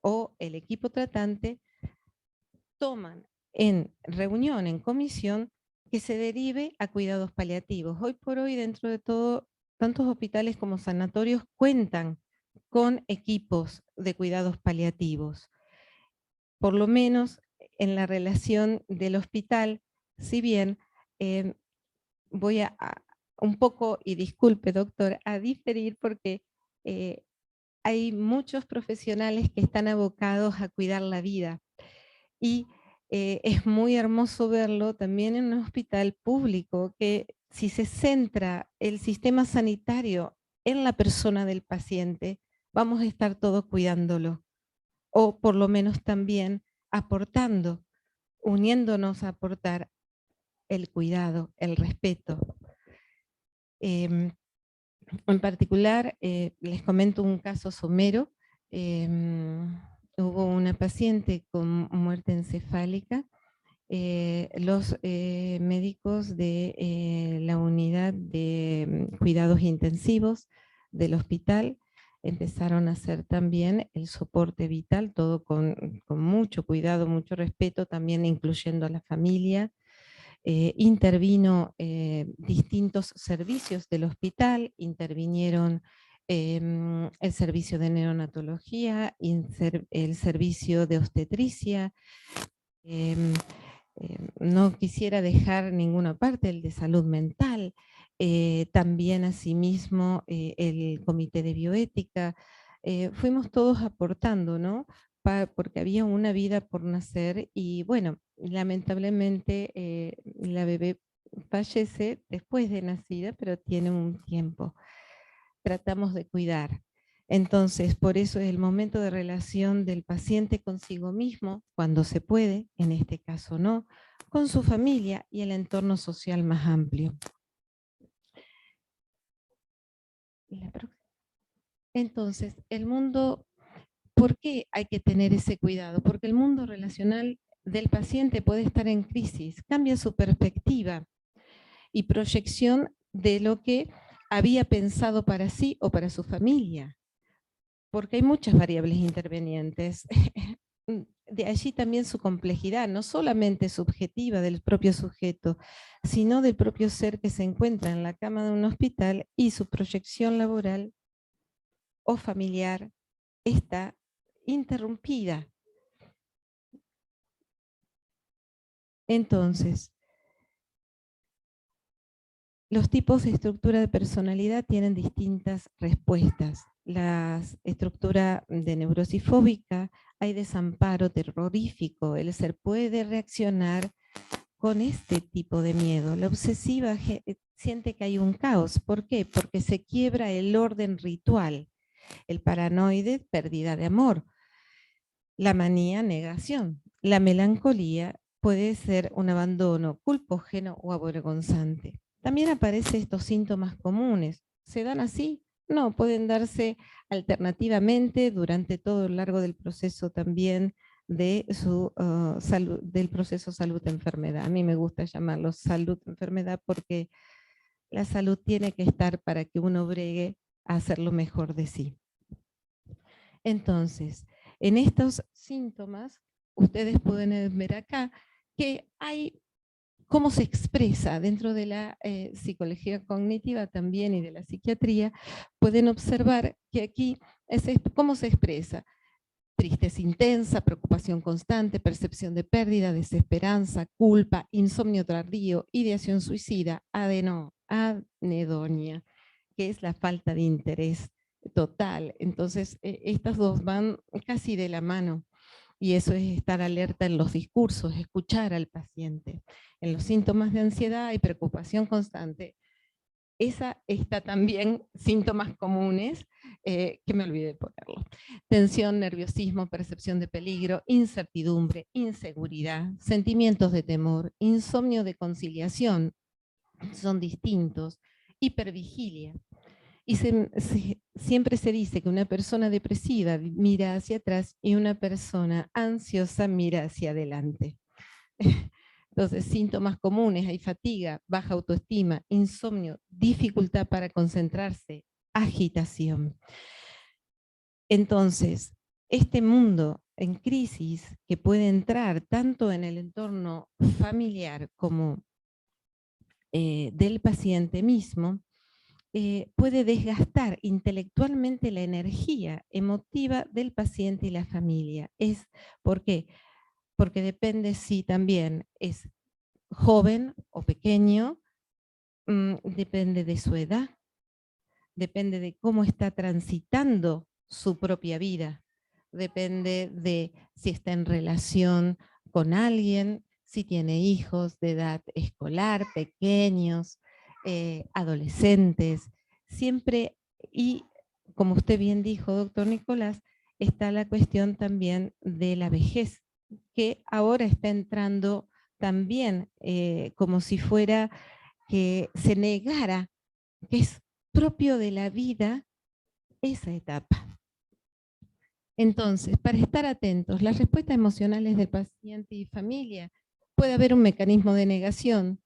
o el equipo tratante toman en reunión, en comisión, que se derive a cuidados paliativos. Hoy por hoy, dentro de todo, tantos hospitales como sanatorios cuentan con equipos de cuidados paliativos. Por lo menos en la relación del hospital, si bien voy a un poco, y disculpe doctor, a diferir porque hay muchos profesionales que están abocados a cuidar la vida. Y es muy hermoso verlo también en un hospital público, que si se centra el sistema sanitario en la persona del paciente, vamos a estar todos cuidándolo. O por lo menos también aportando, uniéndonos a aportar el cuidado, el respeto. En particular, les comento un caso somero. Hubo una paciente con muerte encefálica. Los médicos de la unidad de cuidados intensivos del hospital empezaron a hacer también el soporte vital, todo con mucho cuidado, mucho respeto, también incluyendo a la familia. Intervino distintos servicios del hospital, intervinieron el servicio de neonatología, el servicio de obstetricia, no quisiera dejar ninguna parte, el de salud mental, también asimismo el comité de bioética. Fuimos todos aportando, ¿no? Porque había una vida por nacer y bueno, lamentablemente la bebé fallece después de nacida, pero tiene un tiempo. Tratamos de cuidar. Entonces, por eso es el momento de relación del paciente consigo mismo, cuando se puede, en este caso no, con su familia y el entorno social más amplio. Entonces, el mundo, ¿por qué hay que tener ese cuidado? Porque el mundo relacional del paciente puede estar en crisis, cambia su perspectiva y proyección de lo que había pensado para sí o para su familia. Porque hay muchas variables intervenientes. De allí también su complejidad, no solamente subjetiva del propio sujeto, sino del propio ser que se encuentra en la cama de un hospital y su proyección laboral o familiar está interrumpida. Entonces, los tipos de estructura de personalidad tienen distintas respuestas. La estructura de neurosis fóbica, hay desamparo terrorífico, el ser puede reaccionar con este tipo de miedo. La obsesiva siente que hay un caos. ¿Por qué? Porque se quiebra el orden ritual. El paranoide, pérdida de amor. La manía, negación. La melancolía puede ser un abandono culpógeno o avergonzante. También aparecen estos síntomas comunes. ¿Se dan así? No, pueden darse alternativamente durante todo el largo del proceso también de salud, del proceso salud-enfermedad. A mí me gusta llamarlo salud-enfermedad porque la salud tiene que estar para que uno bregue a hacer lo mejor de sí. Entonces, en estos síntomas, ustedes pueden ver acá que hay cómo se expresa dentro de la psicología cognitiva también y de la psiquiatría. Pueden observar que aquí cómo se expresa. Tristeza intensa, preocupación constante, percepción de pérdida, desesperanza, culpa, insomnio tardío, ideación suicida, anedonia, que es la falta de interés total. Entonces, estas dos van casi de la mano. Y eso es estar alerta en los discursos, escuchar al paciente. En los síntomas de ansiedad y preocupación constante, esa está también síntomas comunes, que me olvidé de ponerlo. Tensión, nerviosismo, percepción de peligro, incertidumbre, inseguridad, sentimientos de temor, insomnio de conciliación, son distintos, hipervigilia. Y siempre se dice que una persona depresiva mira hacia atrás y una persona ansiosa mira hacia adelante. Entonces, síntomas comunes, hay fatiga, baja autoestima, insomnio, dificultad para concentrarse, agitación. Entonces, este mundo en crisis que puede entrar tanto en el entorno familiar como del paciente mismo, puede desgastar intelectualmente la energía emotiva del paciente y la familia. ¿Por qué? Porque depende si también es joven o pequeño, depende de su edad, depende de cómo está transitando su propia vida, depende de si está en relación con alguien, si tiene hijos de edad escolar, pequeños, adolescentes, siempre, y como usted bien dijo, doctor Nicolás, está la cuestión también de la vejez, que ahora está entrando también como si fuera que se negara, que es propio de la vida esa etapa. Entonces, para estar atentos, las respuestas emocionales del paciente y familia, puede haber un mecanismo de negación,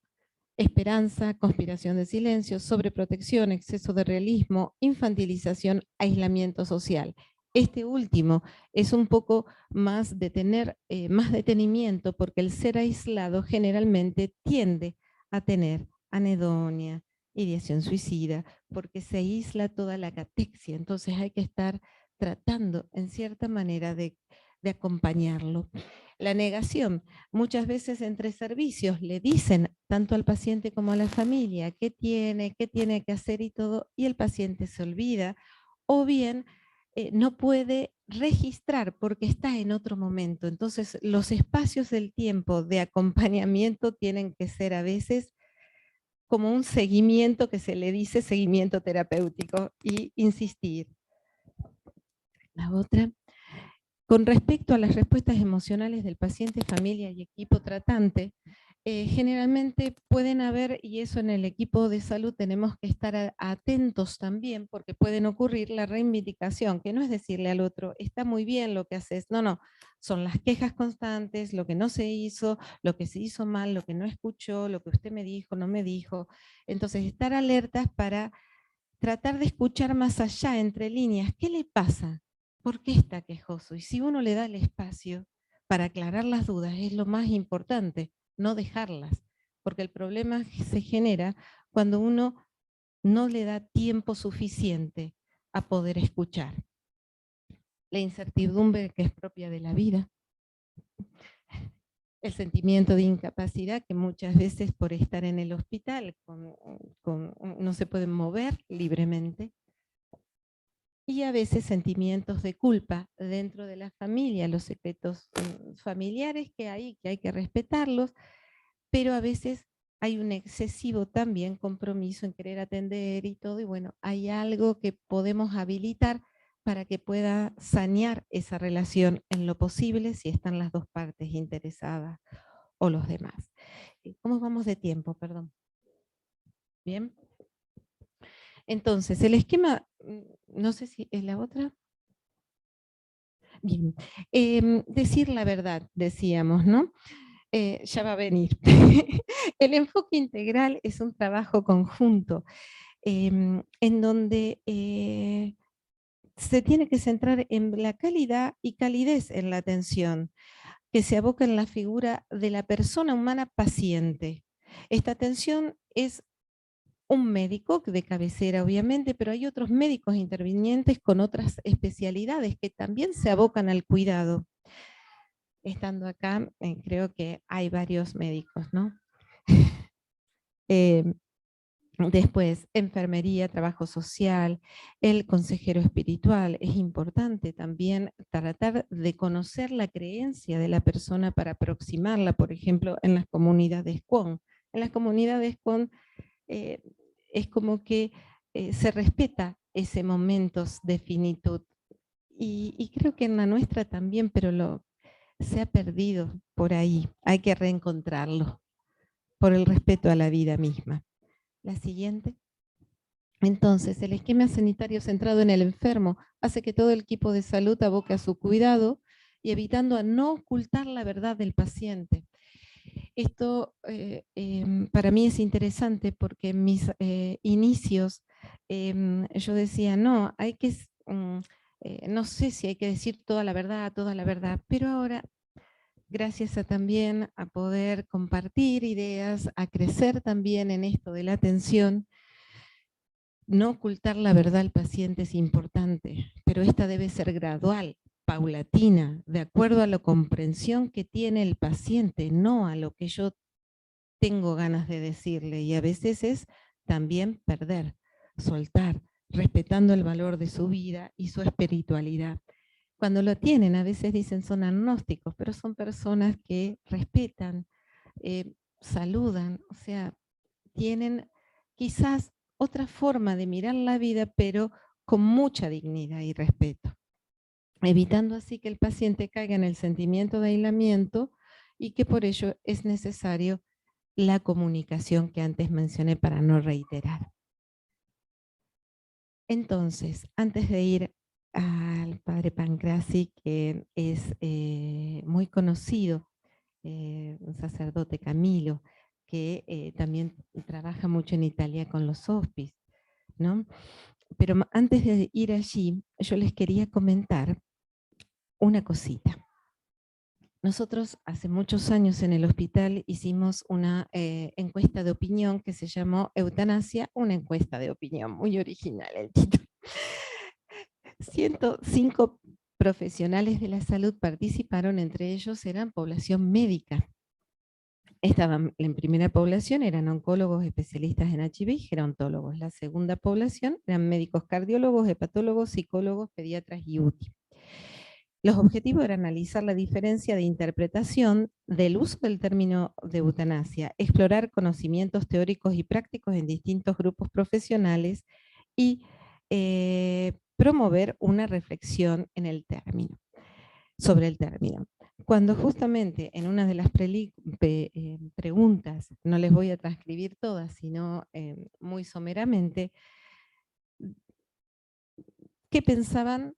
esperanza, conspiración de silencio, sobreprotección, exceso de realismo, infantilización, aislamiento social. Este último es un poco más de tener más detenimiento, porque el ser aislado generalmente tiende a tener anedonia, ideación suicida, porque se aísla toda la catexia. Entonces hay que estar tratando en cierta manera de acompañarlo. La negación, muchas veces entre servicios le dicen tanto al paciente como a la familia qué tiene que hacer y todo, y el paciente se olvida, o bien no puede registrar porque está en otro momento. Entonces los espacios del tiempo de acompañamiento tienen que ser a veces como un seguimiento, que se le dice seguimiento terapéutico, y insistir. La otra. Con respecto a las respuestas emocionales del paciente, familia y equipo tratante, generalmente pueden haber, y eso en el equipo de salud tenemos que estar atentos también, porque pueden ocurrir la reivindicación, que no es decirle al otro, está muy bien lo que haces, no, son las quejas constantes, lo que no se hizo, lo que se hizo mal, lo que no escuchó, lo que usted me dijo, no me dijo. Entonces, estar alertas para tratar de escuchar más allá, entre líneas, ¿qué le pasa? ¿Por qué está quejoso? Y si uno le da el espacio para aclarar las dudas, es lo más importante, no dejarlas, porque el problema se genera cuando uno no le da tiempo suficiente a poder escuchar. La incertidumbre que es propia de la vida, el sentimiento de incapacidad que muchas veces por estar en el hospital no se pueden mover libremente, y a veces sentimientos de culpa dentro de la familia, los secretos familiares que hay que respetarlos, pero a veces hay un excesivo también compromiso en querer atender y todo, y bueno, hay algo que podemos habilitar para que pueda sanear esa relación en lo posible si están las dos partes interesadas o los demás. ¿Cómo vamos de tiempo? Perdón. Bien. Entonces, el esquema, no sé si es la otra. Bien, decir la verdad, decíamos, ¿no? Ya va a venir. El enfoque integral es un trabajo conjunto en donde se tiene que centrar en la calidad y calidez en la atención, que se aboca en la figura de la persona humana paciente. Esta atención es un médico de cabecera, obviamente, pero hay otros médicos intervinientes con otras especialidades que también se abocan al cuidado. Estando acá, creo que hay varios médicos, ¿no? Después, enfermería, trabajo social, el consejero espiritual. Es importante también tratar de conocer la creencia de la persona para aproximarla, por ejemplo, en las comunidades CON. En las comunidades CON es como que se respeta ese momento de finitud. Y creo que en la nuestra también, pero se ha perdido por ahí. Hay que reencontrarlo por el respeto a la vida misma. La siguiente. Entonces, el esquema sanitario centrado en el enfermo hace que todo el equipo de salud aboque a su cuidado y evitando a no ocultar la verdad del paciente. Esto para mí es interesante porque en mis inicios yo decía, no, hay que, no sé si hay que decir toda la verdad, pero ahora, gracias a también a poder compartir ideas, a crecer también en esto de la atención, no ocultar la verdad al paciente es importante, pero esta debe ser gradual, paulatina, de acuerdo a la comprensión que tiene el paciente, no a lo que yo tengo ganas de decirle. Y a veces es también perder, soltar, respetando el valor de su vida y su espiritualidad. Cuando lo tienen, a veces dicen son agnósticos, pero son personas que respetan, saludan, o sea, tienen quizás otra forma de mirar la vida, pero con mucha dignidad y respeto, evitando así que el paciente caiga en el sentimiento de aislamiento y que por ello es necesario la comunicación que antes mencioné para no reiterar. Entonces, antes de ir al padre Pancrasi, que es muy conocido, un sacerdote Camilo, que también trabaja mucho en Italia con los hospices, ¿no? Pero antes de ir allí, yo les quería comentar una cosita. Nosotros hace muchos años en el hospital hicimos una encuesta de opinión que se llamó Eutanasia, una encuesta de opinión, muy original el título. 105 profesionales de la salud participaron, entre ellos eran población médica. Estaban en primera población, eran oncólogos especialistas en HIV y gerontólogos. La segunda población eran médicos cardiólogos, hepatólogos, psicólogos, pediatras y UTI. Los objetivos eran analizar la diferencia de interpretación del uso del término de eutanasia, explorar conocimientos teóricos y prácticos en distintos grupos profesionales y promover una reflexión en el término, sobre el término. Cuando justamente en una de las preguntas, no les voy a transcribir todas, sino muy someramente, ¿qué pensaban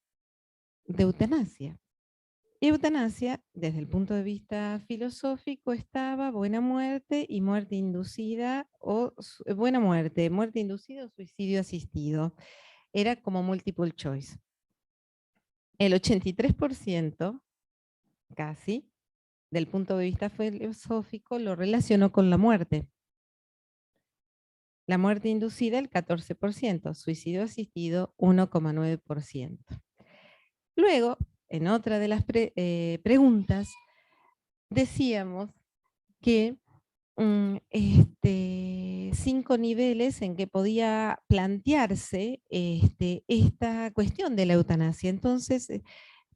de eutanasia? Eutanasia, desde el punto de vista filosófico, estaba buena muerte y muerte inducida, o buena muerte, muerte inducida o suicidio asistido. Era como multiple choice. El 83%, casi, del punto de vista filosófico, lo relacionó con la muerte. La muerte inducida, el 14%, suicidio asistido, 1,9%. Luego, en otra de las preguntas, decíamos que 5 niveles en que podía plantearse esta cuestión de la eutanasia. Entonces,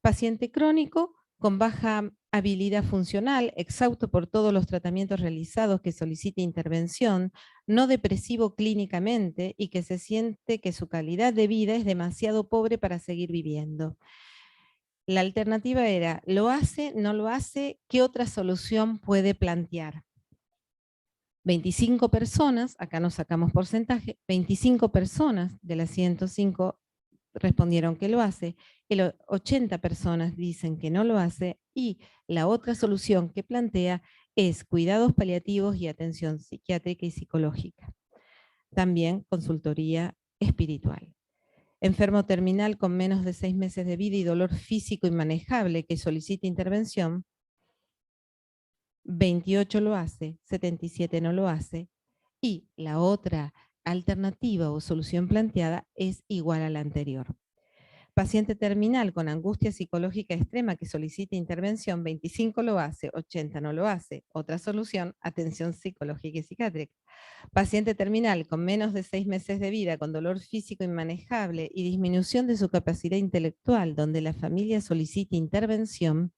paciente crónico con baja habilidad funcional, exhausto por todos los tratamientos realizados, que solicite intervención, no depresivo clínicamente y que se siente que su calidad de vida es demasiado pobre para seguir viviendo. La alternativa era, ¿lo hace? ¿No lo hace? ¿Qué otra solución puede plantear? 25 personas, acá nos sacamos porcentaje, 25 personas de las 105 respondieron que lo hace, 80 personas dicen que no lo hace, y la otra solución que plantea es cuidados paliativos y atención psiquiátrica y psicológica. También consultoría espiritual. Enfermo terminal con menos de 6 meses de vida y dolor físico inmanejable que solicita intervención, 28 lo hace, 77 no lo hace, y la otra alternativa o solución planteada es igual a la anterior. Paciente terminal con angustia psicológica extrema que solicita intervención, 25 lo hace, 80 no lo hace. Otra solución, atención psicológica y psiquiátrica. Paciente terminal con menos de 6 meses de vida, con dolor físico inmanejable y disminución de su capacidad intelectual, donde la familia solicita intervención,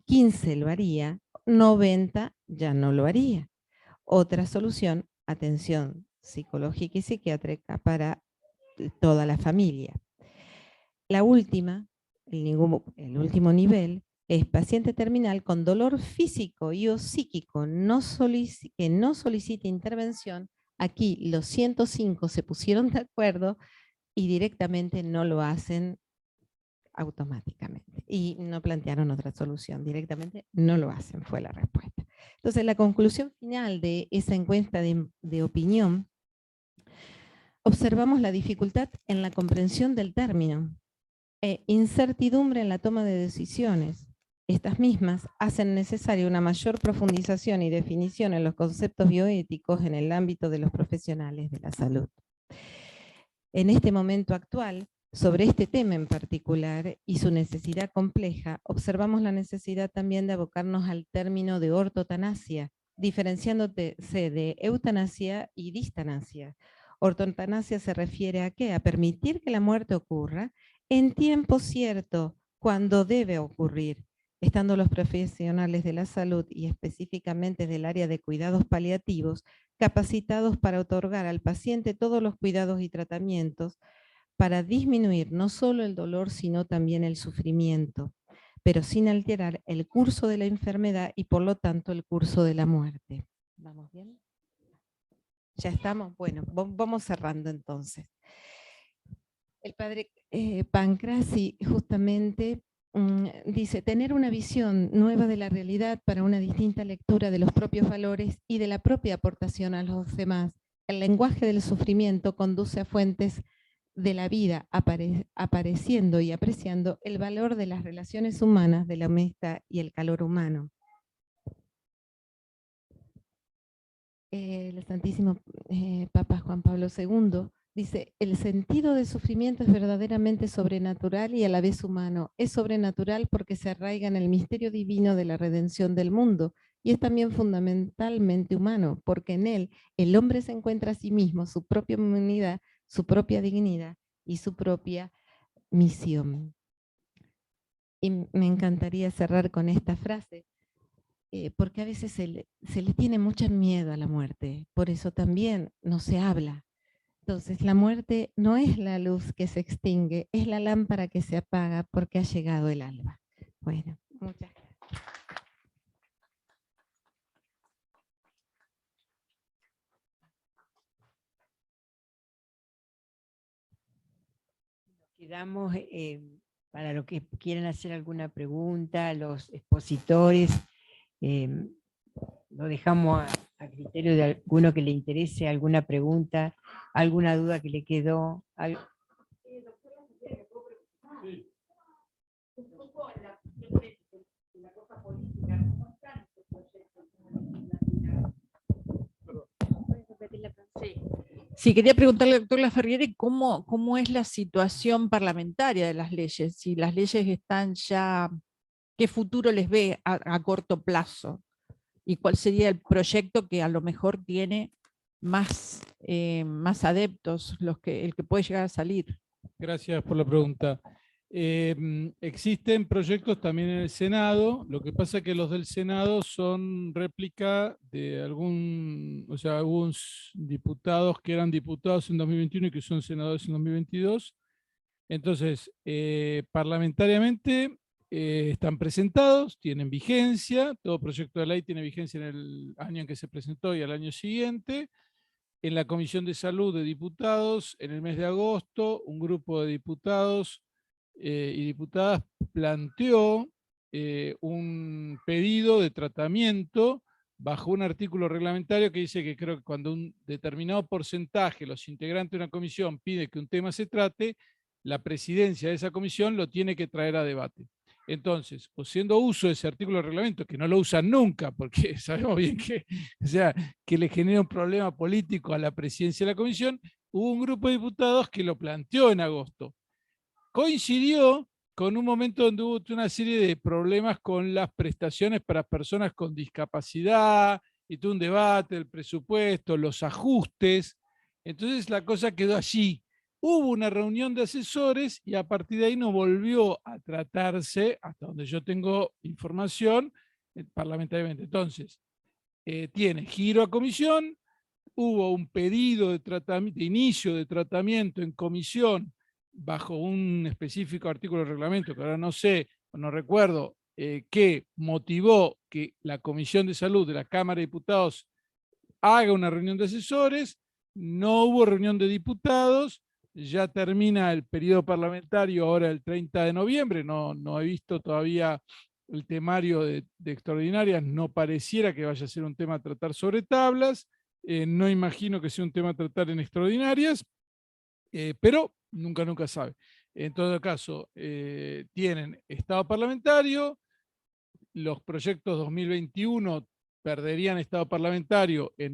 15 lo haría, 90 ya no lo haría. Otra solución, atención psicológica y psiquiátrica para toda la familia. La última, el último nivel, es paciente terminal con dolor físico y o psíquico que no solicita intervención, Aquí los 105 se pusieron de acuerdo y directamente no lo hacen automáticamente. Y no plantearon otra solución, directamente no lo hacen, fue la respuesta. Entonces, la conclusión final de esa encuesta de opinión, observamos la dificultad en la comprensión del término, incertidumbre en la toma de decisiones. Estas mismas hacen necesaria una mayor profundización y definición en los conceptos bioéticos en el ámbito de los profesionales de la salud. En este momento actual, sobre este tema en particular y su necesidad compleja, observamos la necesidad también de abocarnos al término de ortotanasia, diferenciándose de eutanasia y distanasia. Ortotanasia se refiere a ¿qué? A permitir que la muerte ocurra en tiempo cierto, cuando debe ocurrir, estando los profesionales de la salud y específicamente del área de cuidados paliativos capacitados para otorgar al paciente todos los cuidados y tratamientos para disminuir no solo el dolor, sino también el sufrimiento, pero sin alterar el curso de la enfermedad y por lo tanto el curso de la muerte. ¿Vamos bien? ¿Ya estamos? Bueno, vamos cerrando entonces. El padre Pancrasi justamente dice, tener una visión nueva de la realidad para una distinta lectura de los propios valores y de la propia aportación a los demás. El lenguaje del sufrimiento conduce a fuentes de la vida, apareciendo y apreciando el valor de las relaciones humanas, de la amistad y el calor humano. El Santísimo Papa Juan Pablo II dice, el sentido del sufrimiento es verdaderamente sobrenatural y a la vez humano. Es sobrenatural porque se arraiga en el misterio divino de la redención del mundo y es también fundamentalmente humano, porque en él el hombre se encuentra a sí mismo, su propia humanidad, su propia dignidad y su propia misión. Y me encantaría cerrar con esta frase, porque a veces se le tiene mucho miedo a la muerte, por eso también no se habla. Entonces la muerte no es la luz que se extingue, es la lámpara que se apaga porque ha llegado el alba. Bueno, muchas gracias. Quedamos para los que quieran hacer alguna pregunta, los expositores, lo dejamos a criterio de alguno que le interese alguna pregunta, alguna duda que le quedó. Sí, quería preguntarle al doctor Laferriere cómo es la situación parlamentaria de las leyes, si las leyes están ya, qué futuro les ve a corto plazo y cuál sería el proyecto que a lo mejor tiene más adeptos, el que puede llegar a salir. Gracias por la pregunta. Existen proyectos también en el Senado, lo que pasa es que los del Senado son réplica de algunos diputados que eran diputados en 2021 y que son senadores en 2022. Entonces, parlamentariamente están presentados, tienen vigencia, todo proyecto de ley tiene vigencia en el año en que se presentó y al año siguiente. En la Comisión de Salud de Diputados, en el mes de agosto, un grupo de diputados y diputadas planteó un pedido de tratamiento bajo un artículo reglamentario que dice que creo que cuando un determinado porcentaje, los integrantes de una comisión, pide que un tema se trate, la presidencia de esa comisión lo tiene que traer a debate. Entonces, haciendo uso de ese artículo de reglamento, que no lo usan nunca, porque sabemos bien que, que le genera un problema político a la presidencia de la comisión, hubo un grupo de diputados que lo planteó en agosto. Coincidió con un momento donde hubo una serie de problemas con las prestaciones para personas con discapacidad, y tuvo un debate, el presupuesto, los ajustes. Entonces la cosa quedó allí. Hubo una reunión de asesores y a partir de ahí no volvió a tratarse, hasta donde yo tengo información, parlamentariamente. Entonces, tiene giro a comisión, hubo un pedido de tratamiento, de inicio de tratamiento en comisión bajo un específico artículo del reglamento, que ahora no sé, no recuerdo, que motivó que la Comisión de Salud de la Cámara de Diputados haga una reunión de asesores, No hubo reunión de diputados, ya termina el periodo parlamentario ahora el 30 de noviembre, no he visto todavía el temario de extraordinarias, no pareciera que vaya a ser un tema a tratar sobre tablas, no imagino que sea un tema a tratar en extraordinarias, pero nunca sabe. En todo caso, tienen estado parlamentario, los proyectos 2021 perderían estado parlamentario en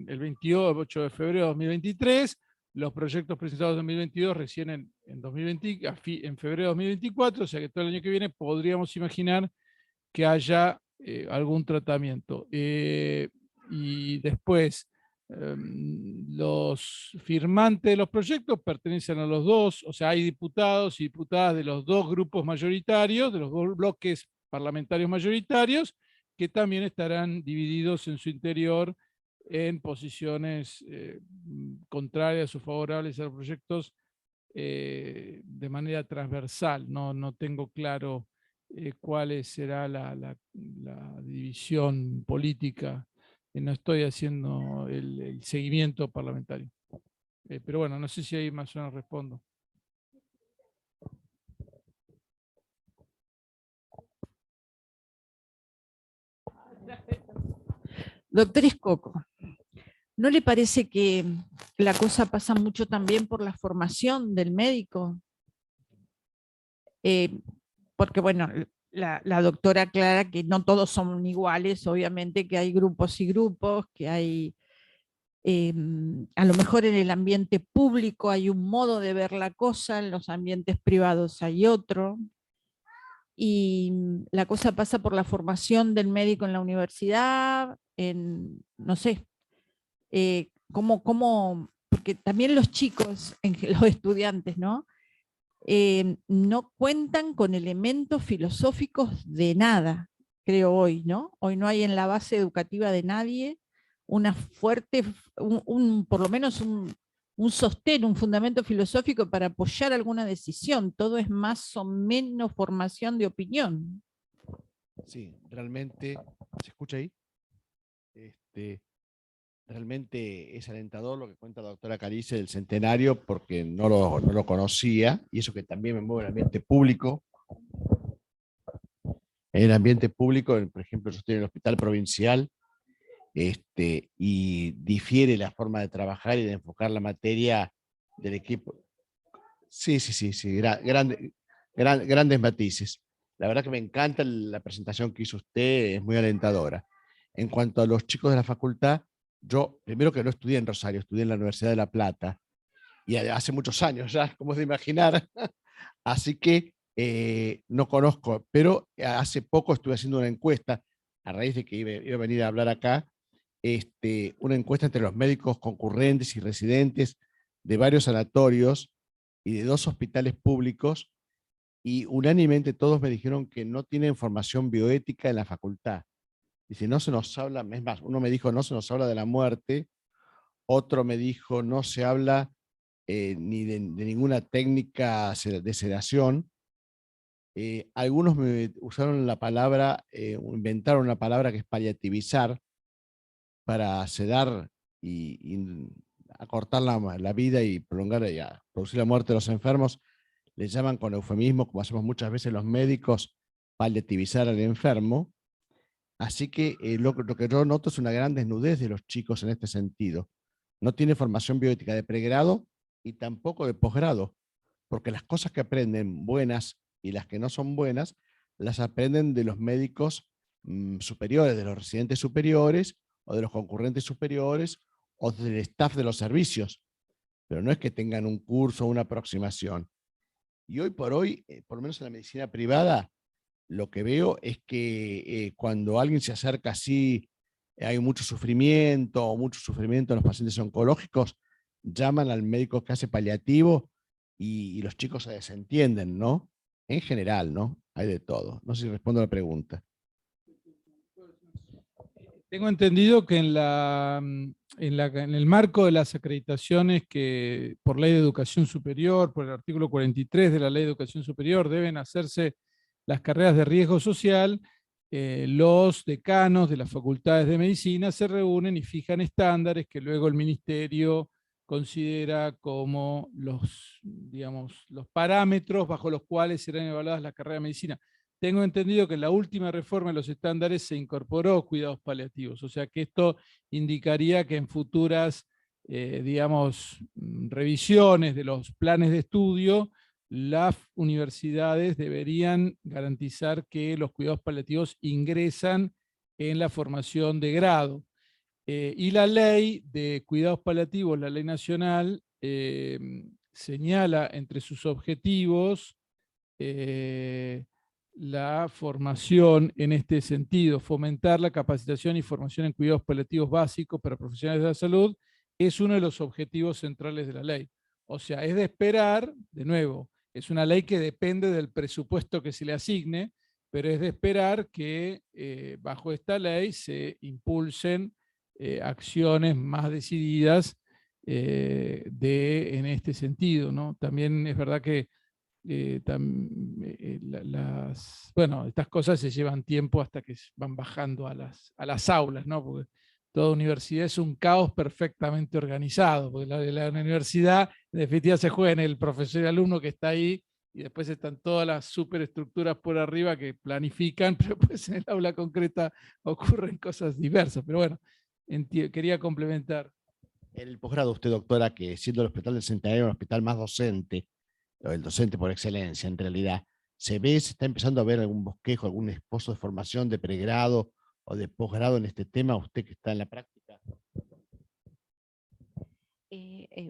el 28 de febrero de 2023, los proyectos presentados en 2022 recién en febrero de 2024, o sea que todo el año que viene podríamos imaginar que haya algún tratamiento. Y después, los firmantes de los proyectos pertenecen a los dos, o sea, hay diputados y diputadas de los dos grupos mayoritarios, de los dos bloques parlamentarios mayoritarios, que también estarán divididos en su interior en posiciones contrarias o favorables a los proyectos de manera transversal. No tengo claro cuál será la división política. No estoy haciendo el seguimiento parlamentario. Pero bueno, no sé si ahí más o menos respondo. Doctor Escoco, ¿no le parece que la cosa pasa mucho también por la formación del médico? Porque bueno, la doctora aclara que no todos son iguales, obviamente que hay grupos y grupos, que hay, a lo mejor en el ambiente público hay un modo de ver la cosa, en los ambientes privados hay otro, y la cosa pasa por la formación del médico en la universidad, no sé, porque también los chicos, los estudiantes, ¿no? No cuentan con elementos filosóficos de nada, creo hoy, ¿no? Hoy no hay en la base educativa de nadie una fuerte, por lo menos un sostén, un fundamento filosófico para apoyar alguna decisión. Todo es más o menos formación de opinión. Sí, realmente, ¿se escucha ahí? Realmente es alentador lo que cuenta la doctora Carice del centenario, porque no lo conocía, y eso que también me mueve en el ambiente público. En el ambiente público, por ejemplo, yo estoy en el hospital provincial, y difiere la forma de trabajar y de enfocar la materia del equipo. Sí, grandes matices. La verdad que me encanta la presentación que hizo usted, es muy alentadora. En cuanto a los chicos de la facultad, yo primero que no estudié en Rosario, estudié en la Universidad de La Plata, y hace muchos años ya, como es de imaginar, así que no conozco, pero hace poco estuve haciendo una encuesta, a raíz de que iba a venir a hablar acá, una encuesta entre los médicos concurrentes y residentes de varios sanatorios y de 2 hospitales públicos, y unánimemente todos me dijeron que no tienen formación bioética en la facultad. Dice, no se nos habla, es más, uno me dijo, no se nos habla de la muerte, otro me dijo, no se habla ni de ninguna técnica de sedación. Algunos me usaron la palabra, inventaron una palabra que es paliativizar, para sedar y acortar la vida y prolongar y producir la muerte de los enfermos. Le llaman con eufemismo, como hacemos muchas veces los médicos, paliativizar al enfermo. Así que lo que yo noto es una gran desnudez de los chicos en este sentido. No tiene formación bioética de pregrado y tampoco de posgrado, porque las cosas que aprenden buenas y las que no son buenas, las aprenden de los médicos superiores, de los residentes superiores, o de los concurrentes superiores, o del staff de los servicios. Pero no es que tengan un curso o una aproximación. Y hoy por hoy, por lo menos en la medicina privada, lo que veo es que cuando alguien se acerca así, hay mucho sufrimiento en los pacientes oncológicos, llaman al médico que hace paliativo y los chicos se desentienden, ¿no? En general, ¿no? Hay de todo. No sé si respondo a la pregunta. Tengo entendido que en el marco de las acreditaciones que por ley de educación superior, por el artículo 43 de la ley de educación superior, deben hacerse las carreras de riesgo social, los decanos de las facultades de medicina se reúnen y fijan estándares que luego el ministerio considera como los, digamos, los parámetros bajo los cuales serán evaluadas las carreras de medicina. Tengo entendido que en la última reforma de los estándares se incorporó cuidados paliativos, o sea que esto indicaría que en futuras, digamos, revisiones de los planes de estudio, las universidades deberían garantizar que los cuidados paliativos ingresan en la formación de grado. Y la ley de cuidados paliativos, la ley nacional, señala entre sus objetivos la formación en este sentido. Fomentar la capacitación y formación en cuidados paliativos básicos para profesionales de la salud es uno de los objetivos centrales de la ley. O sea, es de esperar, de nuevo, es una ley que depende del presupuesto que se le asigne, pero es de esperar que bajo esta ley se impulsen acciones más decididas en este sentido, ¿no? También es verdad que bueno, estas cosas se llevan tiempo hasta que van bajando a las aulas, ¿no? Porque toda universidad es un caos perfectamente organizado, porque la universidad en definitiva se juega en el profesor y alumno que está ahí, y después están todas las superestructuras por arriba que planifican, pero pues en el aula concreta ocurren cosas diversas. Pero bueno, quería complementar. El posgrado, usted, doctora, que siendo el Hospital del Centenario un hospital más docente, o el docente por excelencia en realidad, se está empezando a ver algún bosquejo, algún esposo de formación de pregrado o de posgrado en este tema, usted que está en la práctica?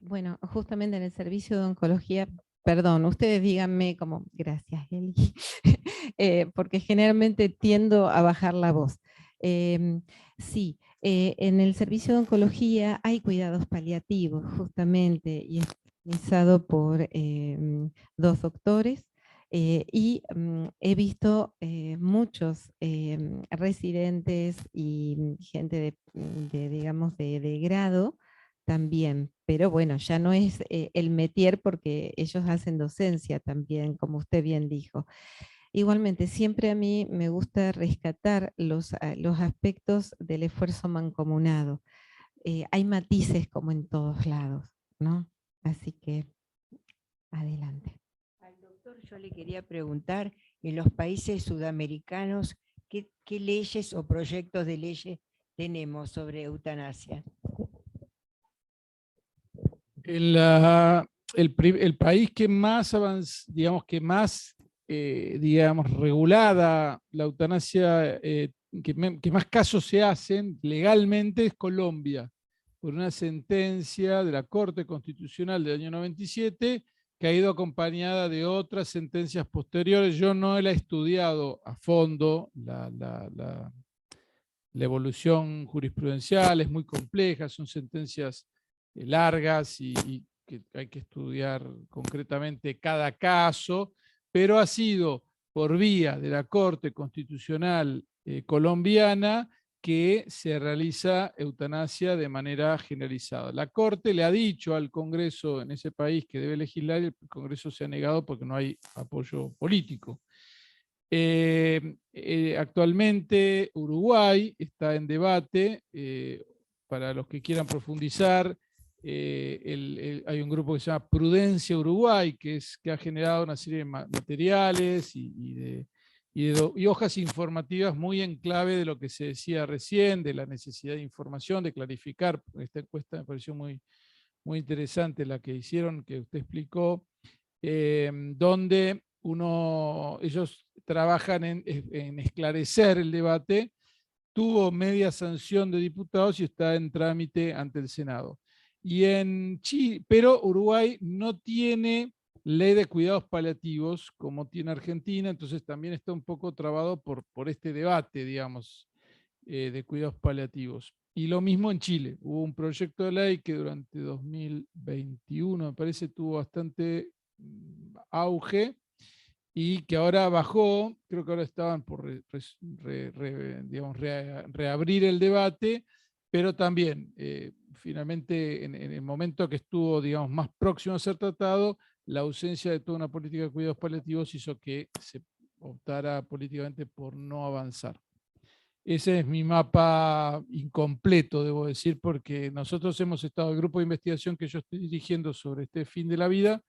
Bueno, justamente en el servicio de oncología, perdón, ustedes díganme como, gracias Eli, porque generalmente tiendo a bajar la voz. Sí, en el servicio de oncología hay cuidados paliativos, justamente, y es organizado por 2 doctores, y he visto muchos residentes y gente digamos, de grado también, pero bueno, ya no es el métier porque ellos hacen docencia también, como usted bien dijo. Igualmente, siempre a mí me gusta rescatar los aspectos del esfuerzo mancomunado. Hay matices como en todos lados, ¿no? Así que, adelante. Al doctor yo le quería preguntar, en los países sudamericanos, ¿qué leyes o proyectos de leyes tenemos sobre eutanasia? El país que más digamos, que más digamos, regulada la eutanasia, que más casos se hacen legalmente es Colombia, por una sentencia de la Corte Constitucional del año 97, que ha ido acompañada de otras sentencias posteriores. Yo no la he estudiado a fondo, la evolución jurisprudencial es muy compleja, son sentencias largas y que hay que estudiar concretamente cada caso, pero ha sido por vía de la Corte Constitucional colombiana que se realiza eutanasia de manera generalizada. La Corte le ha dicho al Congreso en ese país que debe legislar y el Congreso se ha negado porque no hay apoyo político. Actualmente Uruguay está en debate, para los que quieran profundizar, hay un grupo que se llama Prudencia Uruguay, que ha generado una serie de materiales y hojas informativas muy en clave de lo que se decía recién, de la necesidad de información, de clarificar. Esta encuesta me pareció muy, muy interesante la que hicieron, que usted explicó, donde ellos trabajan en esclarecer el debate. Tuvo media sanción de diputados y está en trámite ante el Senado. Pero Uruguay no tiene ley de cuidados paliativos como tiene Argentina, entonces también está un poco trabado por este debate, digamos, de cuidados paliativos. Y lo mismo en Chile. Hubo un proyecto de ley que durante 2021, me parece, tuvo bastante auge y que ahora bajó. Creo que ahora estaban por digamos, reabrir el debate, pero también finalmente en el momento que estuvo, digamos, más próximo a ser tratado, la ausencia de toda una política de cuidados paliativos hizo que se optara políticamente por no avanzar. Ese es mi mapa incompleto, debo decir, porque nosotros hemos estado, el grupo de investigación que yo estoy dirigiendo sobre este fin de la vida,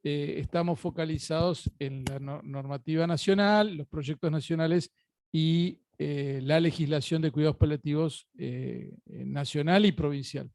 estamos focalizados en la normativa nacional, los proyectos nacionales y la legislación de cuidados paliativos nacional y provincial.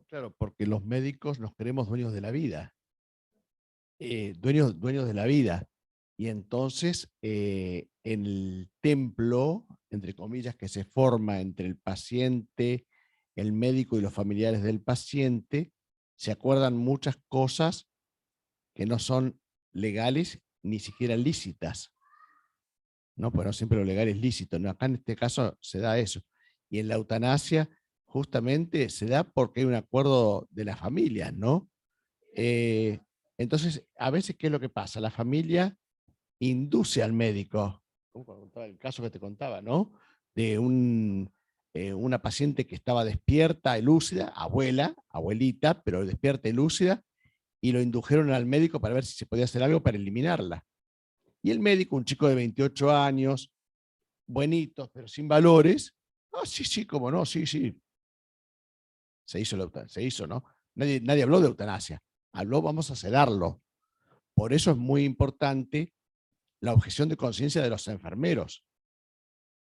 Claro, porque los médicos nos creemos dueños de la vida, dueños de la vida. Y entonces en el templo, entre comillas, que se forma entre el paciente, el médico y los familiares del paciente, se acuerdan muchas cosas que no son legales ni siquiera lícitas. ¿No? Pues no siempre lo legal es lícito, ¿no? Acá en este caso se da eso. Y en la eutanasia justamente se da porque hay un acuerdo de las familias, ¿no? Entonces, a veces, ¿qué es lo que pasa? La familia induce al médico, como el caso que te contaba, ¿no? De una paciente que estaba despierta y lúcida, abuelita, pero despierta y lúcida, y lo indujeron al médico para ver si se podía hacer algo para eliminarla. Y el médico, un chico de 28 años, buenitos, pero sin valores, sí, cómo no, sí. Se hizo la eutanasia, se hizo, ¿no? Nadie habló de eutanasia, habló vamos a sedarlo. Por eso es muy importante la objeción de conciencia de los enfermeros.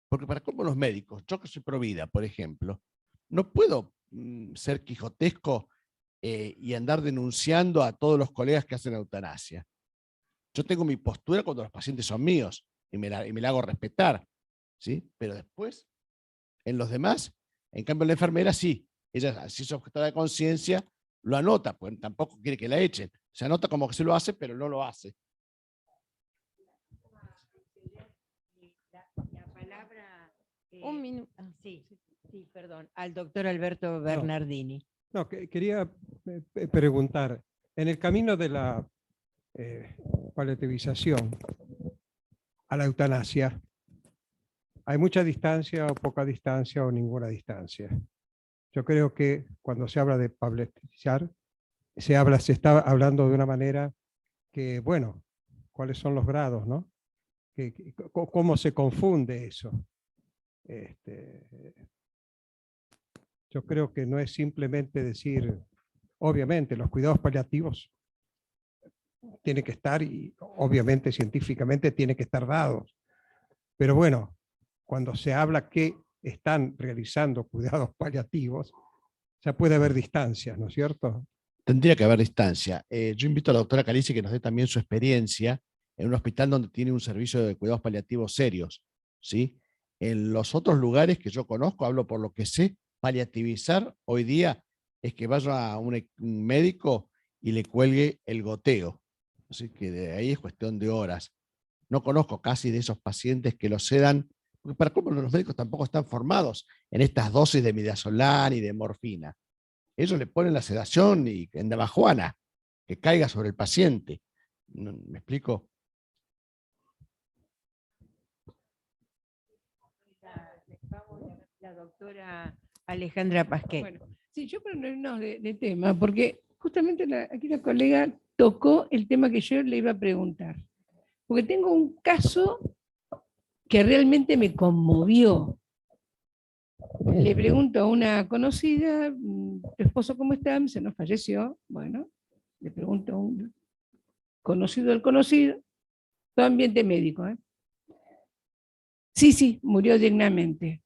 Porque para cómo los médicos, yo que soy pro vida, por ejemplo, no puedo ser quijotesco y andar denunciando a todos los colegas que hacen eutanasia. Yo tengo mi postura cuando los pacientes son míos y me la hago respetar, ¿sí? Pero después, en los demás, en cambio la enfermera sí, ella, si es objetora de conciencia, lo anota, pues tampoco quiere que la echen. Se anota como que se lo hace, pero no lo hace. La palabra, Un minuto. sí, perdón, al doctor Alberto Bernardini. No, quería preguntar, en el camino de la paliativización a la eutanasia, ¿hay mucha distancia o poca distancia o ninguna distancia? Yo creo que cuando se habla de paliatizar, se está hablando de una manera que, bueno, ¿cuáles son los grados, no? ¿Cómo se confunde eso? Yo creo que no es simplemente decir, obviamente, los cuidados paliativos tienen que estar, y obviamente científicamente tienen que estar dados. Pero bueno, cuando se habla que están realizando cuidados paliativos, ya puede haber distancias, ¿no es cierto? Tendría que haber distancia. Yo invito a la doctora Calici que nos dé también su experiencia en un hospital donde tiene un servicio de cuidados paliativos serios, ¿sí? En los otros lugares que yo conozco, hablo por lo que sé, paliativizar hoy día es que vaya a un médico y le cuelgue el goteo. Así que de ahí es cuestión de horas. No conozco casi de esos pacientes que lo sedan, porque para cómo los médicos tampoco están formados en estas dosis de midazolam y de morfina. Ellos le ponen la sedación y en damajuana, que caiga sobre el paciente. ¿Me explico? La doctora Alejandra Pasquet. Bueno, sí, yo para no irnos de tema, porque justamente aquí la colega tocó el tema que yo le iba a preguntar. Porque tengo un caso que realmente me conmovió. Le pregunto a una conocida, ¿tu esposo cómo está? Me dice, no, falleció. Bueno, le pregunto a un conocido del conocido, todo ambiente médico. Sí, murió dignamente.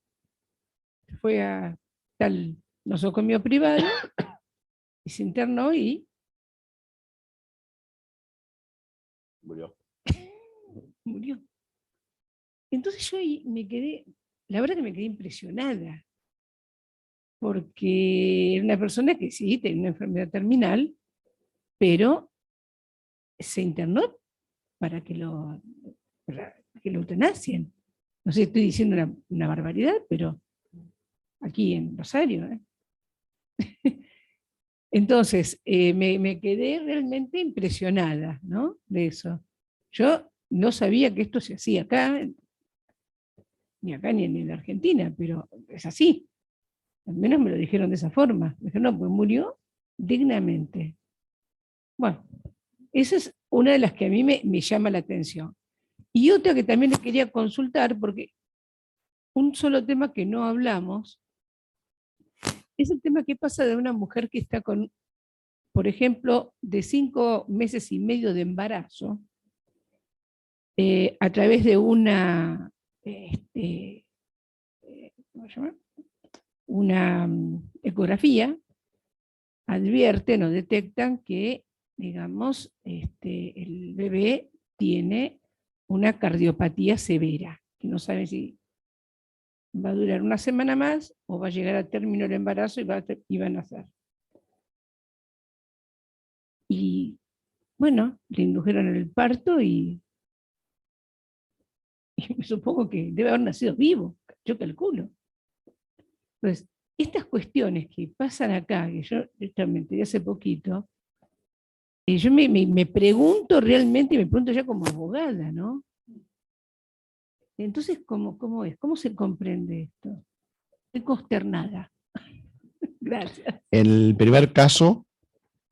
Fue a tal nosocomio privado y se internó y murió. Entonces yo ahí me quedé, la verdad que me quedé impresionada, porque era una persona que sí, tenía una enfermedad terminal, pero se internó para que lo eutanasien. No sé, estoy diciendo una barbaridad, pero aquí en Rosario. Entonces, me quedé realmente impresionada, ¿no? De eso. Yo no sabía que esto se hacía acá ni en Argentina, pero es así. Al menos me lo dijeron de esa forma. Me dijeron, no, pues murió dignamente. Bueno, esa es una de las que a mí me llama la atención. Y otra que también le quería consultar, porque un solo tema que no hablamos, es el tema que pasa de una mujer que está con, por ejemplo, de 5 meses y medio de embarazo, a través de una, ¿cómo se llama? Una ecografía, advierten o detectan que, digamos, el bebé tiene una cardiopatía severa, que no saben si va a durar una semana más o va a llegar a término el embarazo y va a nacer. Y bueno, le indujeron el parto y me supongo que debe haber nacido vivo, yo calculo. Entonces, estas cuestiones que pasan acá, que yo me enteré hace poquito, yo me pregunto realmente, y me pregunto ya como abogada, ¿no? Entonces, ¿cómo es? ¿Cómo se comprende esto? Estoy consternada. Gracias. En el primer caso,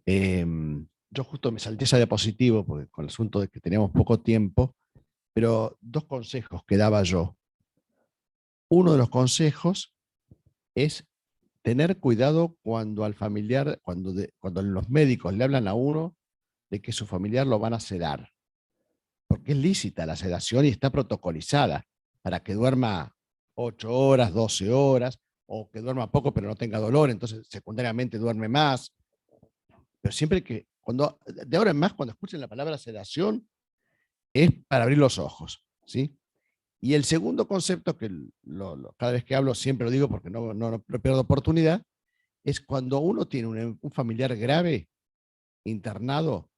yo justo me salté esa diapositiva porque con el asunto de que teníamos poco tiempo, pero 2 consejos que daba yo. Uno de los consejos es tener cuidado cuando al familiar, cuando los médicos le hablan a uno de que su familiar lo van a sedar. Porque es lícita la sedación y está protocolizada para que duerma 8 horas, 12 horas, o que duerma poco pero no tenga dolor, entonces secundariamente duerme más. Pero siempre que, de ahora en más, cuando escuchen la palabra sedación, es para abrir los ojos, ¿sí? Y el segundo concepto, que cada vez que hablo siempre lo digo porque no pierdo oportunidad, es cuando uno tiene un familiar grave, internado,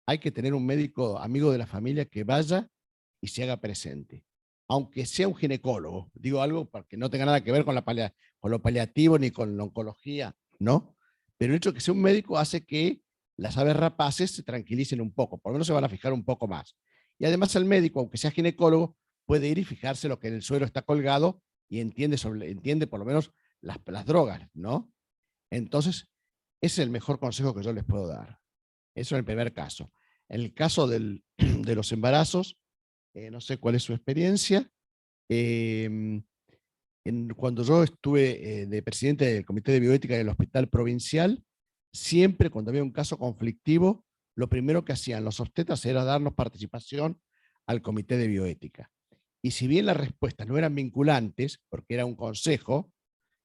hay que tener un médico amigo de la familia que vaya y se haga presente. Aunque sea un ginecólogo, digo algo porque no tenga nada que ver con lo paliativo ni con la oncología, ¿no? Pero el hecho de que sea un médico hace que las aves rapaces se tranquilicen un poco, por lo menos se van a fijar un poco más. Y además el médico, aunque sea ginecólogo, puede ir y fijarse lo que en el suelo está colgado y entiende por lo menos las drogas, ¿no? Entonces, ese es el mejor consejo que yo les puedo dar. Eso en el primer caso. En el caso de los embarazos, no sé cuál es su experiencia. Cuando yo estuve de presidente del Comité de Bioética del Hospital Provincial, siempre cuando había un caso conflictivo, lo primero que hacían los obstetras era darnos participación al Comité de Bioética. Y si bien las respuestas no eran vinculantes, porque era un consejo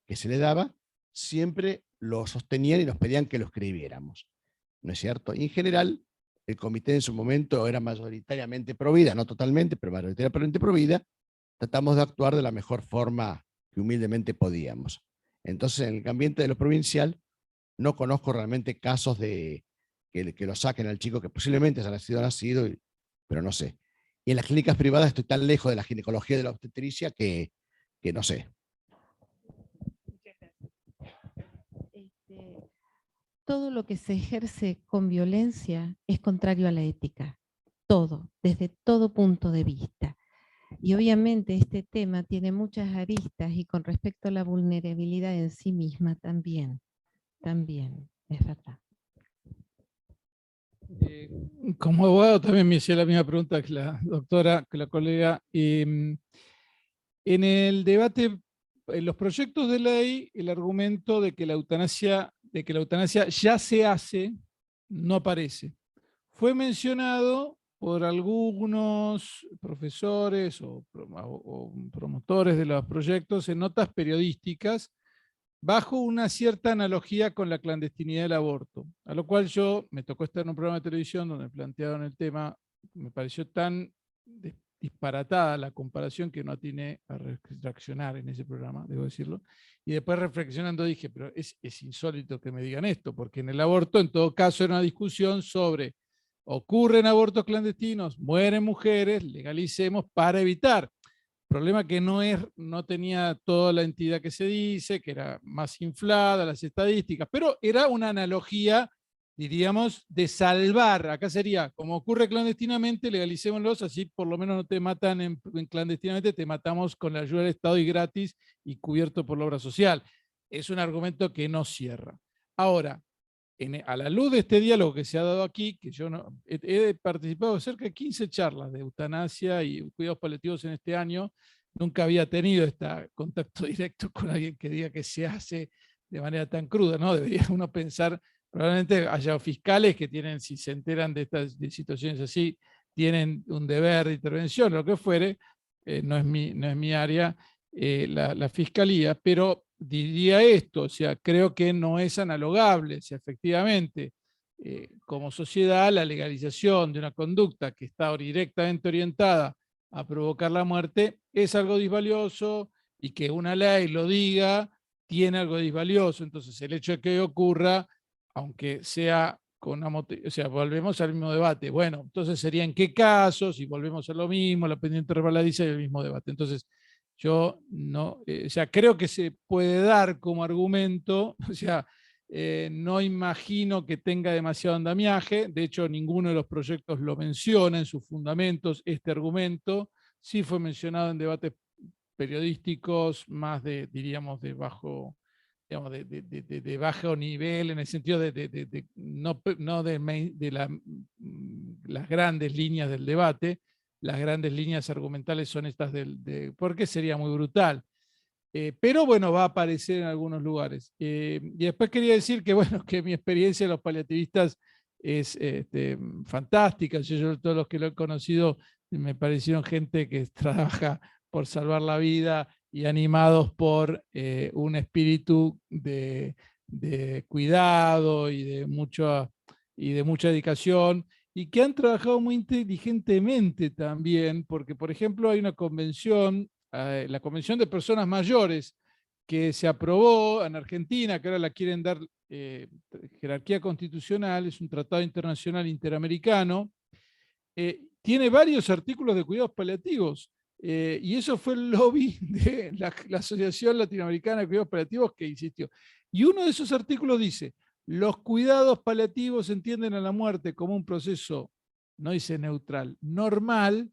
que se le daba, siempre lo sostenían y nos pedían que lo escribiéramos. ¿No es cierto? Y en general, el comité en su momento era mayoritariamente provida, no totalmente, pero mayoritariamente provida. Tratamos de actuar de la mejor forma que humildemente podíamos. Entonces, en el ambiente de lo provincial, no conozco realmente casos de que lo saquen al chico que posiblemente haya sido nacido, pero no sé. Y en las clínicas privadas estoy tan lejos de la ginecología y de la obstetricia que no sé. Todo lo que se ejerce con violencia es contrario a la ética. Todo, desde todo punto de vista. Y obviamente este tema tiene muchas aristas y con respecto a la vulnerabilidad en sí misma también, es verdad. Como abogado también me hice la misma pregunta que la doctora, que la colega. En el debate, en los proyectos de ley, el argumento de que la eutanasia ya se hace no aparece. Fue mencionado por algunos profesores o promotores de los proyectos en notas periodísticas, bajo una cierta analogía con la clandestinidad del aborto, a lo cual me tocó estar en un programa de televisión donde plantearon el tema, me pareció tan disparatada la comparación que no atiné a reaccionar en ese programa, debo decirlo, y después reflexionando dije, pero es insólito que me digan esto, porque en el aborto en todo caso era una discusión sobre ocurren abortos clandestinos, mueren mujeres, legalicemos para evitar. Problema que no tenía toda la entidad que se dice, que era más inflada, las estadísticas, pero era una analogía, diríamos, de salvar. Acá sería, como ocurre clandestinamente, legalicémoslos, así por lo menos no te matan en clandestinamente, te matamos con la ayuda del Estado y gratis y cubierto por la obra social. Es un argumento que no cierra. Ahora, a la luz de este diálogo que se ha dado aquí, que yo he participado en cerca de 15 charlas de eutanasia y cuidados paliativos en este año, nunca había tenido este contacto directo con alguien que diga que se hace de manera tan cruda, ¿no? Debería uno pensar, probablemente haya fiscales que tienen, si se enteran de estas situaciones así, tienen un deber de intervención, lo que fuere, no es mi área, la fiscalía, pero diría esto, o sea, creo que no es analogable, si efectivamente como sociedad la legalización de una conducta que está directamente orientada a provocar la muerte es algo disvalioso y que una ley lo diga tiene algo disvalioso. Entonces el hecho de que ocurra, aunque sea con una o sea, volvemos al mismo debate. Bueno, entonces sería en qué casos, y volvemos a lo mismo, la pendiente resbaladiza y el mismo debate. Entonces, yo no, o sea, creo que se puede dar como argumento, o sea, no imagino que tenga demasiado andamiaje, de hecho ninguno de los proyectos lo menciona en sus fundamentos este argumento, sí fue mencionado en debates periodísticos más diríamos, de bajo, digamos, de bajo nivel, en el sentido no de las grandes líneas del debate. Las grandes líneas argumentales son estas porque sería muy brutal. Pero bueno, va a aparecer en algunos lugares. Y después quería decir que, bueno, que mi experiencia de los paliativistas es fantástica. Todos los que lo he conocido me parecieron gente que trabaja por salvar la vida y animados por un espíritu de de cuidado y de mucha dedicación, y que han trabajado muy inteligentemente también, porque por ejemplo hay una convención, la Convención de Personas Mayores, que se aprobó en Argentina, que ahora la quieren dar jerarquía constitucional, es un tratado internacional interamericano, tiene varios artículos de cuidados paliativos, y eso fue el lobby de la Asociación Latinoamericana de Cuidados Paliativos que insistió. Y uno de esos artículos dice: los cuidados paliativos entienden a la muerte como un proceso, no dice neutral, normal.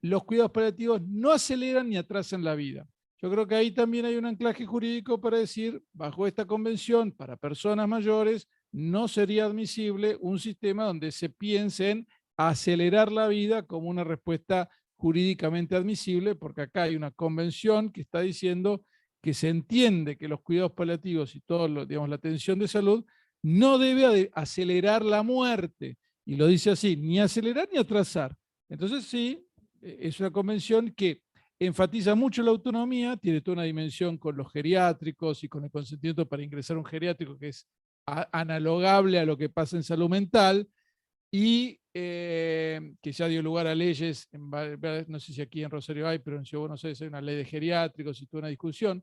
Los cuidados paliativos no aceleran ni atrasan la vida. Yo creo que ahí también hay un anclaje jurídico para decir, bajo esta convención, para personas mayores, no sería admisible un sistema donde se piense en acelerar la vida como una respuesta jurídicamente admisible, porque acá hay una convención que está diciendo que se entiende que los cuidados paliativos y todo digamos, la atención de salud no debe acelerar la muerte, y lo dice así, ni acelerar ni atrasar. Entonces sí, es una convención que enfatiza mucho la autonomía, tiene toda una dimensión con los geriátricos y con el consentimiento para ingresar a un geriátrico que es analogable a lo que pasa en salud mental, y que ya dio lugar a leyes, no sé si aquí en Rosario hay, pero en Ciudad de Buenos Aires hay una ley de geriátricos y toda una discusión,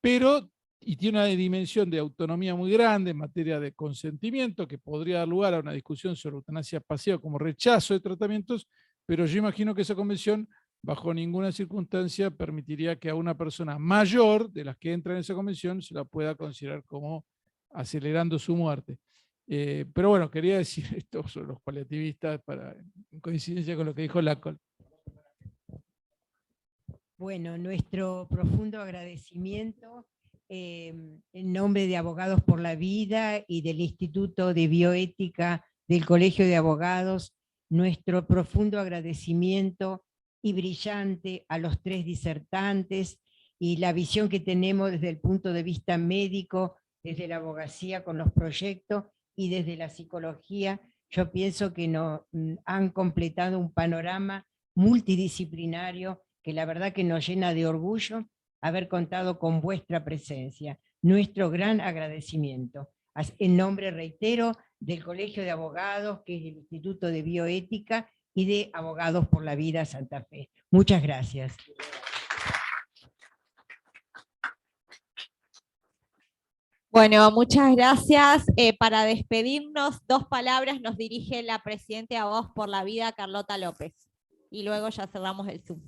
y tiene una dimensión de autonomía muy grande en materia de consentimiento, que podría dar lugar a una discusión sobre eutanasia pasiva como rechazo de tratamientos, pero yo imagino que esa convención bajo ninguna circunstancia permitiría que a una persona mayor de las que entran en esa convención se la pueda considerar como acelerando su muerte. Pero bueno, quería decir esto sobre los paliativistas en coincidencia con lo que dijo Lacol. Bueno, nuestro profundo agradecimiento en nombre de Abogados por la Vida y del Instituto de Bioética del Colegio de Abogados, nuestro profundo agradecimiento y brillante a los 3 disertantes y la visión que tenemos desde el punto de vista médico, desde la abogacía con los proyectos y desde la psicología. Yo pienso que nos han completado un panorama multidisciplinario que la verdad que nos llena de orgullo haber contado con vuestra presencia. Nuestro gran agradecimiento. En nombre, reitero, del Colegio de Abogados, que es el Instituto de Bioética, y de Abogados por la Vida Santa Fe. Muchas gracias. Bueno, muchas gracias. Para despedirnos, 2 palabras nos dirige la presidenta de Abogados por la Vida, Carlota López. Y luego ya cerramos el Zoom.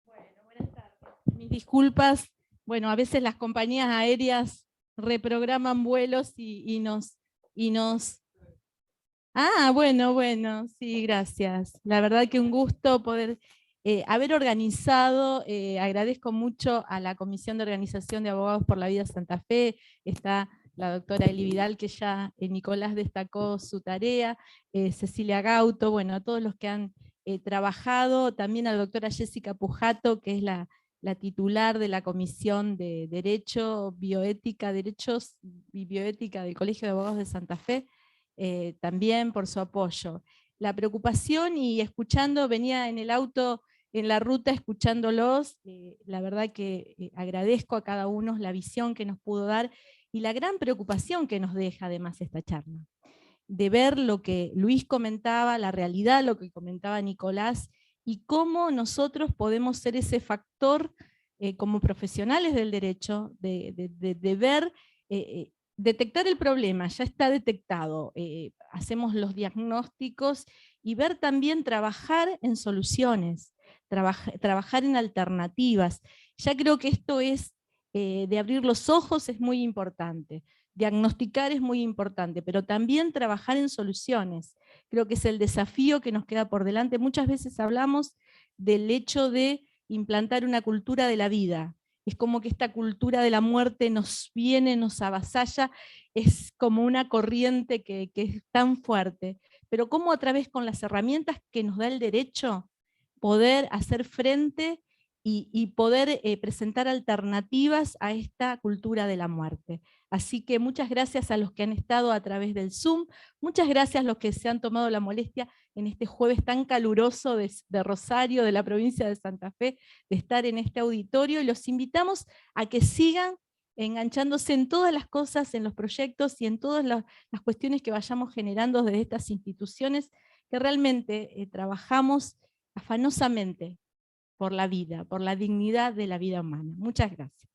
Bueno, buenas tardes. Mis disculpas. Bueno, a veces las compañías aéreas reprograman vuelos y nos... Ah, bueno, sí, gracias. La verdad que un gusto poder haber organizado, agradezco mucho a la Comisión de Organización de Abogados por la Vida Santa Fe, está la doctora Eli Vidal, que ya Nicolás destacó su tarea, Cecilia Gauto, bueno, a todos los que han trabajado, también a la doctora Jessica Pujato, que es la titular de la Comisión de Derechos y Bioética del Colegio de Abogados de Santa Fe, también por su apoyo. La preocupación, y escuchando, venía en el auto, en la ruta escuchándolos, la verdad que agradezco a cada uno la visión que nos pudo dar, y la gran preocupación que nos deja además esta charla, de ver lo que Luis comentaba, la realidad, lo que comentaba Nicolás, y cómo nosotros podemos ser ese factor como profesionales del derecho, de ver, detectar el problema, ya está detectado, hacemos los diagnósticos, y ver también trabajar en soluciones, trabajar en alternativas. Ya creo que esto es, de abrir los ojos es muy importante, diagnosticar es muy importante, pero también trabajar en soluciones. Creo que es el desafío que nos queda por delante. Muchas veces hablamos del hecho de implantar una cultura de la vida. Es como que esta cultura de la muerte nos viene, nos avasalla, es como una corriente que es tan fuerte. Pero cómo a través con las herramientas que nos da el derecho, poder hacer frente y poder presentar alternativas a esta cultura de la muerte. Así que muchas gracias a los que han estado a través del Zoom, muchas gracias a los que se han tomado la molestia en este jueves tan caluroso de Rosario, de la provincia de Santa Fe, de estar en este auditorio, y los invitamos a que sigan enganchándose en todas las cosas, en los proyectos y en todas las cuestiones que vayamos generando desde estas instituciones, que realmente trabajamos afanosamente por la vida, por la dignidad de la vida humana. Muchas gracias.